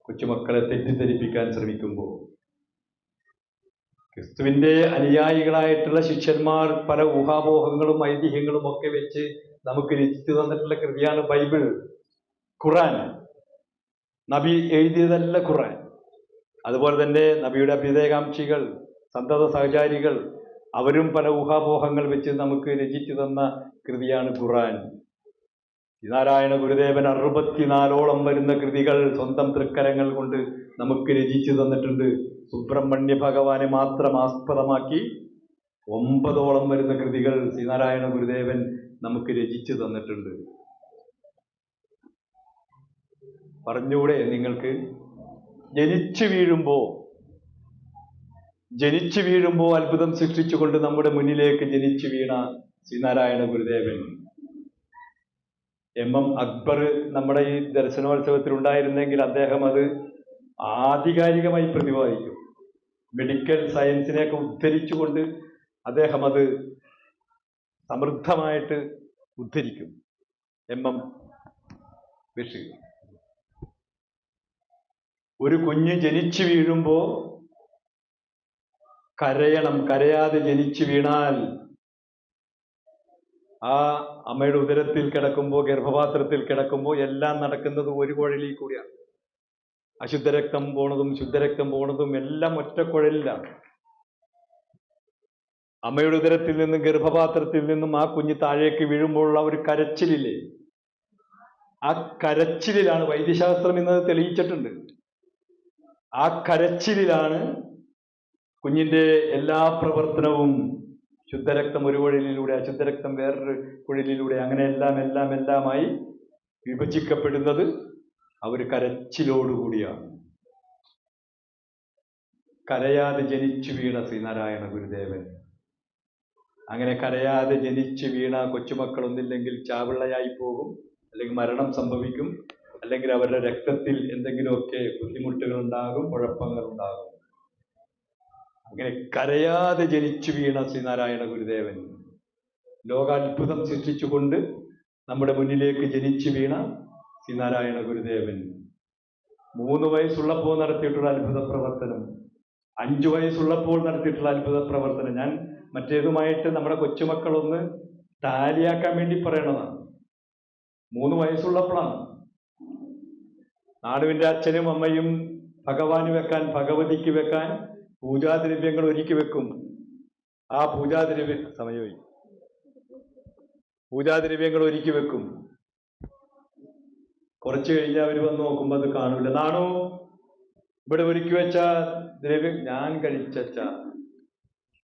കൊച്ചുമക്കളെ തെറ്റിദ്ധരിപ്പിക്കാൻ ശ്രമിക്കുമ്പോൾ. ക്രിസ്തുവിന്റെ അനുയായികളായിട്ടുള്ള ശിഷ്യന്മാർ പല ഊഹാപോഹങ്ങളും ഐതിഹ്യങ്ങളും ഒക്കെ വെച്ച് നമുക്ക് രചിച്ചു തന്നിട്ടുള്ള കൃതിയാണ് ബൈബിൾ. ഖുറാൻ നബി എഴുതിയതല്ല ഖുറാൻ. അതുപോലെ തന്നെ നബിയുടെ അഭ്യുദയകാംക്ഷികൾ, സന്തത സഹചാരികൾ, അവരും പല ഊഹാപോഹങ്ങൾ വെച്ച് നമുക്ക് രചിച്ചു തന്ന കൃതിയാണ് ഖുറാൻ. ശ്രീനാരായണ ഗുരുദേവൻ 64ഓളം വരുന്ന കൃതികൾ സ്വന്തം തൃക്കരങ്ങൾ കൊണ്ട് നമുക്ക് രചിച്ചു തന്നിട്ടുണ്ട്. സുബ്രഹ്മണ്യ ഭഗവാനെ മാത്രം ആസ്പദമാക്കി 9ഓളം വരുന്ന കൃതികൾ ശ്രീനാരായണ ഗുരുദേവൻ നമുക്ക് രചിച്ചു തന്നിട്ടുണ്ട്. പറഞ്ഞൂടെ നിങ്ങൾക്ക്? ജനിച്ചു വീഴുമ്പോ അത്ഭുതം സൃഷ്ടിച്ചുകൊണ്ട് നമ്മുടെ മുന്നിലേക്ക് ജനിച്ചു വീണ ശ്രീനാരായണ ഗുരുദേവൻ. MM അക്ബർ നമ്മുടെ ഈ ദർശനോത്സവത്തിൽ ഉണ്ടായിരുന്നെങ്കിൽ അദ്ദേഹം അത് ആധികാരികമായി പ്രതിപാദിക്കും. മെഡിക്കൽ സയൻസിനെയൊക്കെ ഉദ്ധരിച്ചുകൊണ്ട് അദ്ദേഹം അത് സമൃദ്ധമായിട്ട് ഉദ്ധരിക്കും. MM ബഷീർ. ഒരു കുഞ്ഞ് ജനിച്ചു വീഴുമ്പോ കരയണം. കരയാതെ ജനിച്ചു വീണാൽ ആ അമ്മയുടെ ഉദരത്തിൽ കിടക്കുമ്പോൾ, ഗർഭപാത്രത്തിൽ കിടക്കുമ്പോൾ എല്ലാം നടക്കുന്നത് ഒരു കുഴലിൽ കൂടിയാണ്. അശുദ്ധരക്തം പോണതും ശുദ്ധരക്തം പോണതും എല്ലാം ഒറ്റ കുഴലിലാണ്. അമ്മയുടെ ഉദരത്തിൽ നിന്നും ഗർഭപാത്രത്തിൽ നിന്നും ആ കുഞ്ഞ് താഴേക്ക് വീഴുമ്പോഴുള്ള ഒരു കരച്ചിലില്ലേ, ആ കരച്ചിലിലാണ്, വൈദ്യശാസ്ത്രം ഇന്നത് തെളിയിച്ചിട്ടുണ്ട്, ആ കരച്ചിലിലാണ് കുഞ്ഞിന്റെ എല്ലാ പ്രവർത്തനവും. ശുദ്ധരക്തം ഒരു കുഴലിലൂടെ, അശുദ്ധരക്തം വേറൊരു കുഴലിലൂടെ, അങ്ങനെ എല്ലാമായി വിഭജിക്കപ്പെടുന്നത് ആ ഒരു കരച്ചിലോടുകൂടിയാണ്. കരയാതെ ജനിച്ചു വീണ ശ്രീനാരായണ ഗുരുദേവൻ. അങ്ങനെ കരയാതെ ജനിച്ചു വീണ കൊച്ചുമക്കളൊന്നില്ലെങ്കിൽ ചാവിള്ളയായി പോകും, അല്ലെങ്കിൽ മരണം സംഭവിക്കും, അല്ലെങ്കിൽ അവരുടെ രക്തത്തിൽ എന്തെങ്കിലുമൊക്കെ ബുദ്ധിമുട്ടുകൾ ഉണ്ടാകും, കുഴപ്പങ്ങൾ ഉണ്ടാകും. അങ്ങനെ കരയാതെ ജനിച്ചു വീണ ശ്രീനാരായണ ഗുരുദേവൻ, ലോകാത്ഭുതം സൃഷ്ടിച്ചുകൊണ്ട് നമ്മുടെ മുന്നിലേക്ക് ജനിച്ചു വീണ ശ്രീനാരായണ ഗുരുദേവൻ 3 വയസ്സുള്ളപ്പോൾ നടത്തിയിട്ടുള്ള അത്ഭുത പ്രവർത്തനം, 5 വയസ്സുള്ളപ്പോൾ നടത്തിയിട്ടുള്ള അത്ഭുത പ്രവർത്തനം. ഞാൻ മറ്റേതുമായിട്ട് നമ്മുടെ കൊച്ചുമക്കളൊന്ന് ടാലിയാക്കാൻ വേണ്ടി പറയണതാണ്. 3 വയസ്സുള്ളപ്പോഴാണ് നാടുവിന്റെ അച്ഛനും അമ്മയും ഭഗവാന് വെക്കാൻ, ഭഗവതിക്ക് വെക്കാൻ പൂജാദ്രവ്യങ്ങൾ ഒരുക്കി വെക്കും. ആ പൂജാദ്രവ്യങ്ങൾ ഒരുക്കി വെക്കും. കുറച്ച് കഴിഞ്ഞ് അവർ വന്ന് നോക്കുമ്പോൾ അത് കാണൂല. നാണോ ഇവിടെ ഒരുക്കി വെച്ച ദ്രവ്യം ഞാൻ കഴിച്ചച്ച,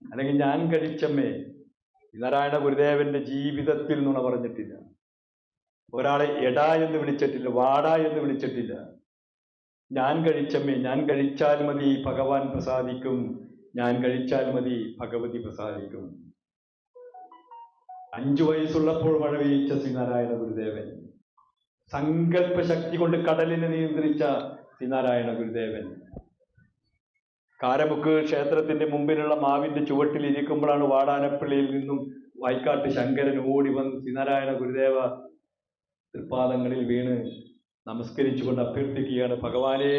അല്ലെങ്കിൽ ഞാൻ കഴിച്ചമ്മേ. നാരായണ ഗുരുദേവന്റെ ജീവിതത്തിൽ നുണ പറഞ്ഞിട്ടില്ല. ഒരാളെ എടാ എന്ന് വിളിച്ചിട്ടില്ല, വാടാ എന്ന് വിളിച്ചിട്ടില്ല. ഞാൻ കഴിച്ചമ്മേ, ഞാൻ കഴിച്ചാൽ മതി ഭഗവാൻ പ്രസാദിക്കും, ഞാൻ കഴിച്ചാൽ മതി ഭഗവതി പ്രസാദിക്കും. 5 വയസ്സുള്ളപ്പോൾ മഴ പെയ്യിച്ച ശ്രീനാരായണ ഗുരുദേവൻ, സങ്കല്പ ശക്തി കൊണ്ട് കടലിനെ നിയന്ത്രിച്ച ശ്രീനാരായണ ഗുരുദേവൻ, കാരമുക്ക് ക്ഷേത്രത്തിന്റെ മുമ്പിലുള്ള മാവിന്റെ ചുവട്ടിൽ ഇരിക്കുമ്പോഴാണ് വാടാനപ്പള്ളിയിൽ നിന്നും വൈക്കാട്ട് ശങ്കരൻ ഓടി വന്ന് ശ്രീനാരായണ ഗുരുദേവ തൃപ്പാദങ്ങളിൽ വീണ് നമസ്കരിച്ചുകൊണ്ട് അഭ്യർത്ഥിക്കുകയാണ്, ഭഗവാനെ,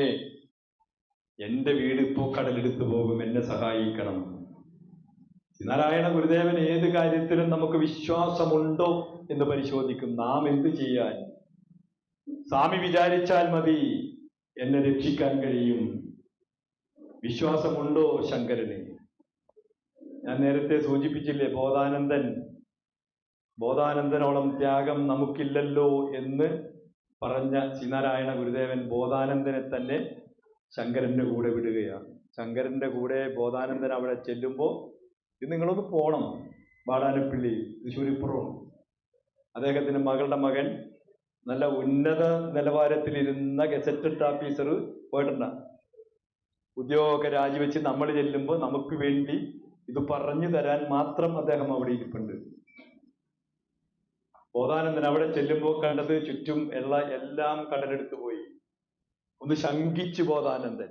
എന്റെ വീട് ഇപ്പോ കടലെടുത്തു പോകും, എന്നെ സഹായിക്കണം. ശ്രീനാരായണ ഗുരുദേവൻ ഏത് കാര്യത്തിലും നമുക്ക് വിശ്വാസമുണ്ടോ എന്ന് പരിശോധിക്കും. നാം എന്ത് ചെയ്യാൻ? സ്വാമി വിചാരിച്ചാൽ മതി, എന്നെ രക്ഷിക്കാൻ കഴിയും. വിശ്വാസമുണ്ടോ ശങ്കരന്? ഞാൻ നേരത്തെ സൂചിപ്പിച്ചില്ലേ, ബോധാനന്ദനോളം ത്യാഗം നമുക്കില്ലല്ലോ എന്ന് പറഞ്ഞ ശ്രീനാരായണ ഗുരുദേവൻ ബോധാനന്ദനെ തന്നെ ശങ്കരന്റെ കൂടെ വിടുകയാണ്. ശങ്കരന്റെ കൂടെ ബോധാനന്ദൻ അവിടെ ചെല്ലുമ്പോൾ, ഇത് നിങ്ങളൊന്ന് പോണം, വാടാനപ്പള്ളി തൃശ്ശൂരിപ്പുറം. അദ്ദേഹത്തിന്റെ മകളുടെ മകൻ നല്ല ഉന്നത നിലവാരത്തിലിരുന്ന ഗസറ്റഡ് ഓഫീസർ പോയിട്ടുണ്ട. ഉദ്യോഗമൊക്കെ രാജിവെച്ച് നമ്മൾ ചെല്ലുമ്പോൾ നമുക്ക് വേണ്ടി ഇത് പറഞ്ഞു തരാൻ മാത്രം അദ്ദേഹം അവിടെ ഇരിപ്പുണ്ട്. ബോധാനന്ദൻ അവിടെ ചെല്ലുമ്പോൾ കണ്ടത് ചുറ്റും എല്ലാം കടലെടുത്തു പോയി. ഒന്ന് ശങ്കിച്ചു ബോധാനന്ദൻ.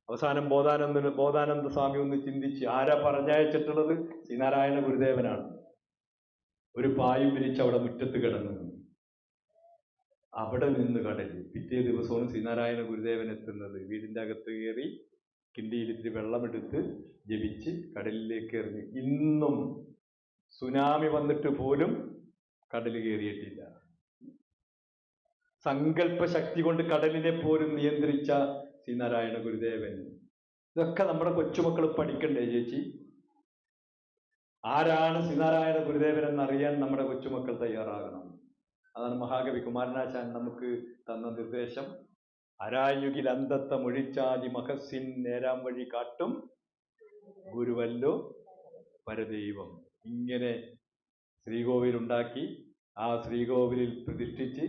അവസാനം ബോധാനന്ദ സ്വാമി ഒന്ന് ചിന്തിച്ച്, ആരാ പറഞ്ഞയച്ചിട്ടുള്ളത്? ശ്രീനാരായണ ഗുരുദേവനാണ്. ഒരു പായും വിരിച്ച് അവിടെ മുറ്റത്ത് കിടന്നു. അവിടെ നിന്ന് കടൽ. പിറ്റേ ദിവസവും ശ്രീനാരായണ ഗുരുദേവൻ എത്തുന്നത്. വീടിന്റെ അകത്ത് കയറി കിണ്ടിയിൽ ഇത്തിരി വെള്ളമെടുത്ത് ജപിച്ച് കടലിലേക്ക് എറിഞ്ഞു. ഇന്നും സുനാമി വന്നിട്ട് പോലും കടൽ കയറിയിട്ടില്ല. സങ്കല്പ ശക്തി കൊണ്ട് കടലിനെ പോലും നിയന്ത്രിച്ച ശ്രീനാരായണ ഗുരുദേവൻ. ഇതൊക്കെ നമ്മുടെ കൊച്ചുമക്കൾ പഠിക്കണ്ടേ ചേച്ചി? ആരാണ് ശ്രീനാരായണ ഗുരുദേവൻ എന്നറിയാൻ നമ്മുടെ കൊച്ചുമക്കൾ തയ്യാറാകണം. അതാണ് മഹാകവി കുമാരനാശാൻ നമുക്ക് തന്ന നിർദ്ദേശം. അരായുകിൽ അന്തത്ത മൊഴിച്ചാതി മഹസ്സിൻ നേരാം വഴി കാട്ടും ഗുരുവല്ലോ പരദൈവം. ഇങ്ങനെ ശ്രീകോവിലുണ്ടാക്കി ആ ശ്രീകോവിലിൽ പ്രതിഷ്ഠിച്ച്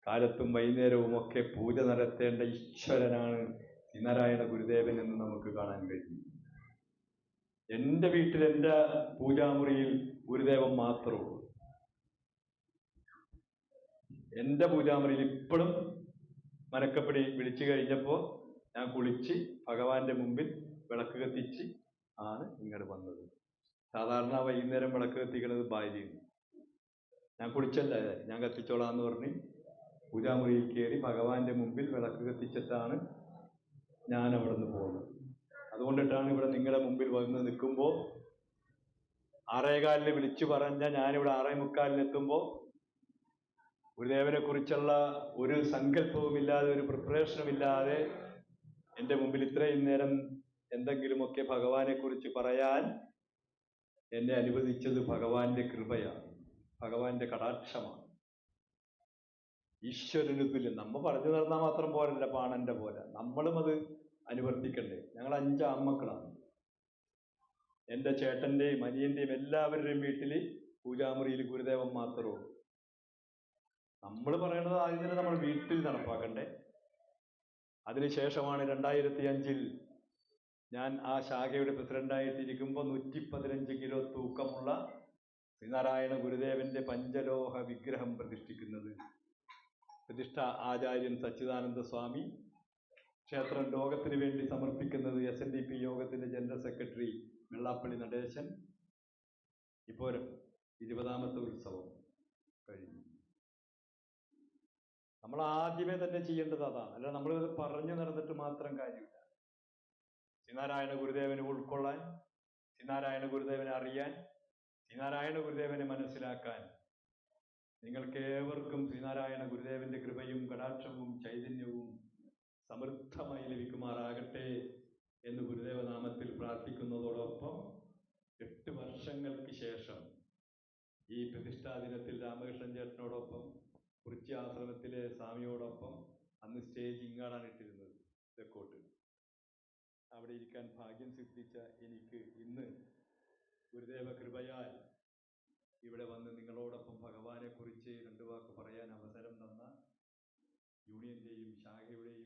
കാലത്തും വൈകുന്നേരവും ഒക്കെ പൂജ നടത്തേണ്ട ഈശ്വരനാണ് ശ്രീനാരായണ ഗുരുദേവൻ എന്ന് നമുക്ക് കാണാൻ കഴിയും. എൻ്റെ വീട്ടിൽ, എൻ്റെ പൂജാമുറിയിൽ ഗുരുദേവൻ മാത്രമേ ഉള്ളൂ. എൻ്റെ പൂജാമുറിയിൽ ഇപ്പോഴും മനക്കപ്പടി വിളിച്ചു കഴിഞ്ഞപ്പോൾ ഞാൻ കുളിച്ച് ഭഗവാന്റെ മുമ്പിൽ വിളക്ക് കത്തിച്ച് ആണ് ഇങ്ങോട്ട് വന്നത്. സാധാരണ വൈകുന്നേരം വിളക്ക് കത്തിക്കുന്നത് ഭാര്യയാണ്. ഞാൻ കുളിച്ചല്ല, ഞാൻ കത്തിച്ചോളാന്ന് പറഞ്ഞ് പൂജാമുറിയിൽ കയറി ഭഗവാന്റെ മുമ്പിൽ വിളക്ക് കത്തിച്ചിട്ടാണ് ഞാൻ അവിടെ നിന്ന് പോകുന്നത്. അതുകൊണ്ടിട്ടാണ് ഇവിടെ നിങ്ങളുടെ മുമ്പിൽ വന്ന് നിൽക്കുമ്പോൾ 6:15 വിളിച്ചു പറഞ്ഞ ഞാനിവിടെ 6:45 എത്തുമ്പോൾ ഗുരുദേവനെ കുറിച്ചുള്ള ഒരു സങ്കല്പവുമില്ലാതെ, ഒരു പ്രിപ്പറേഷനും ഇല്ലാതെ എൻ്റെ മുമ്പിൽ ഇത്രയും നേരം എന്തെങ്കിലുമൊക്കെ ഭഗവാനെ കുറിച്ച് പറയാൻ എന്നെ അനുവദിച്ചത് ഭഗവാന്റെ കൃപയാണ്, ഭഗവാന്റെ കടാക്ഷമാണ്. ഈശ്വരന് തുല്യം. നമ്മ പറഞ്ഞു നടന്നാൽ മാത്രം പോരല്ല, പാണന്റെ പോലെ നമ്മളും അത് അനുവർത്തിക്കണ്ടേ. ഞങ്ങൾ 5 ആൺമക്കളാണ്. എൻ്റെ ചേട്ടന്റെയും അനിയന്റെയും എല്ലാവരുടെയും വീട്ടിൽ പൂജാമുറിയിൽ ഗുരുദേവൻ മാത്രമേ ഉള്ളൂ. നമ്മൾ പറയണത് ആദ്യം തന്നെ നമ്മൾ വീട്ടിൽ നടപ്പാക്കണ്ടേ. അതിനുശേഷമാണ് 2005 ഞാൻ ആ ശാഖയുടെ പ്രസിഡന്റായിട്ടിരിക്കുമ്പോൾ 115 കിലോ തൂക്കമുള്ള ശ്രീനാരായണ ഗുരുദേവന്റെ പഞ്ചലോഹ വിഗ്രഹം പ്രതിഷ്ഠിക്കുന്നത്. പ്രതിഷ്ഠ ആചാര്യൻ സച്ചിദാനന്ദ സ്വാമി, ക്ഷേത്രം ലോകത്തിന് വേണ്ടി സമർപ്പിക്കുന്നത് SNDP യോഗത്തിന്റെ ജനറൽ സെക്രട്ടറി വെള്ളാപ്പള്ളി നടേശൻ. ഇപ്പോൾ 20ാമത്തെ ഉത്സവം കഴിഞ്ഞു. നമ്മൾ ആദ്യമേ തന്നെ ചെയ്യേണ്ടത് അതാണ്. അല്ല നമ്മളിത് പറഞ്ഞു നടന്നിട്ട് മാത്രം കാര്യമില്ല. ശ്രീനാരായണ ഗുരുദേവനെ ഉൾക്കൊള്ളാൻ, ശ്രീനാരായണ ഗുരുദേവനെ അറിയാൻ, ശ്രീനാരായണ ഗുരുദേവനെ മനസ്സിലാക്കാൻ നിങ്ങൾക്ക് ഏവർക്കും ശ്രീനാരായണ ഗുരുദേവന്റെ കൃപയും കടാക്ഷവും ചൈതന്യവും സമൃദ്ധമായി ലഭിക്കുമാറാകട്ടെ എന്ന് ഗുരുദേവ നാമത്തിൽ പ്രാർത്ഥിക്കുന്നതോടൊപ്പം 8 വർഷങ്ങൾക്ക് ശേഷം ഈ പ്രതിഷ്ഠാ ദിനത്തിൽ രാമകൃഷ്ണൻ ചേട്ടനോടൊപ്പം കുറിച്ചി ആശ്രമത്തിലെ സ്വാമിയോടൊപ്പം അന്ന് സ്റ്റേജ് ഇങ്ങാടാണ് ഇട്ടിരുന്നത്, തെക്കോട്ട്. അവിടെ ഇരിക്കാൻ ഭാഗ്യം സിദ്ധിച്ച എനിക്ക് ഇന്ന് ഗുരുദേവ കൃപയാൽ ഇവിടെ വന്ന് നിങ്ങളോടൊപ്പം ഭഗവാനെ കുറിച്ച് 2 വാക്ക് പറയാൻ അവസരം തന്ന യൂണിയന്റെയും ശാഖയുടെയും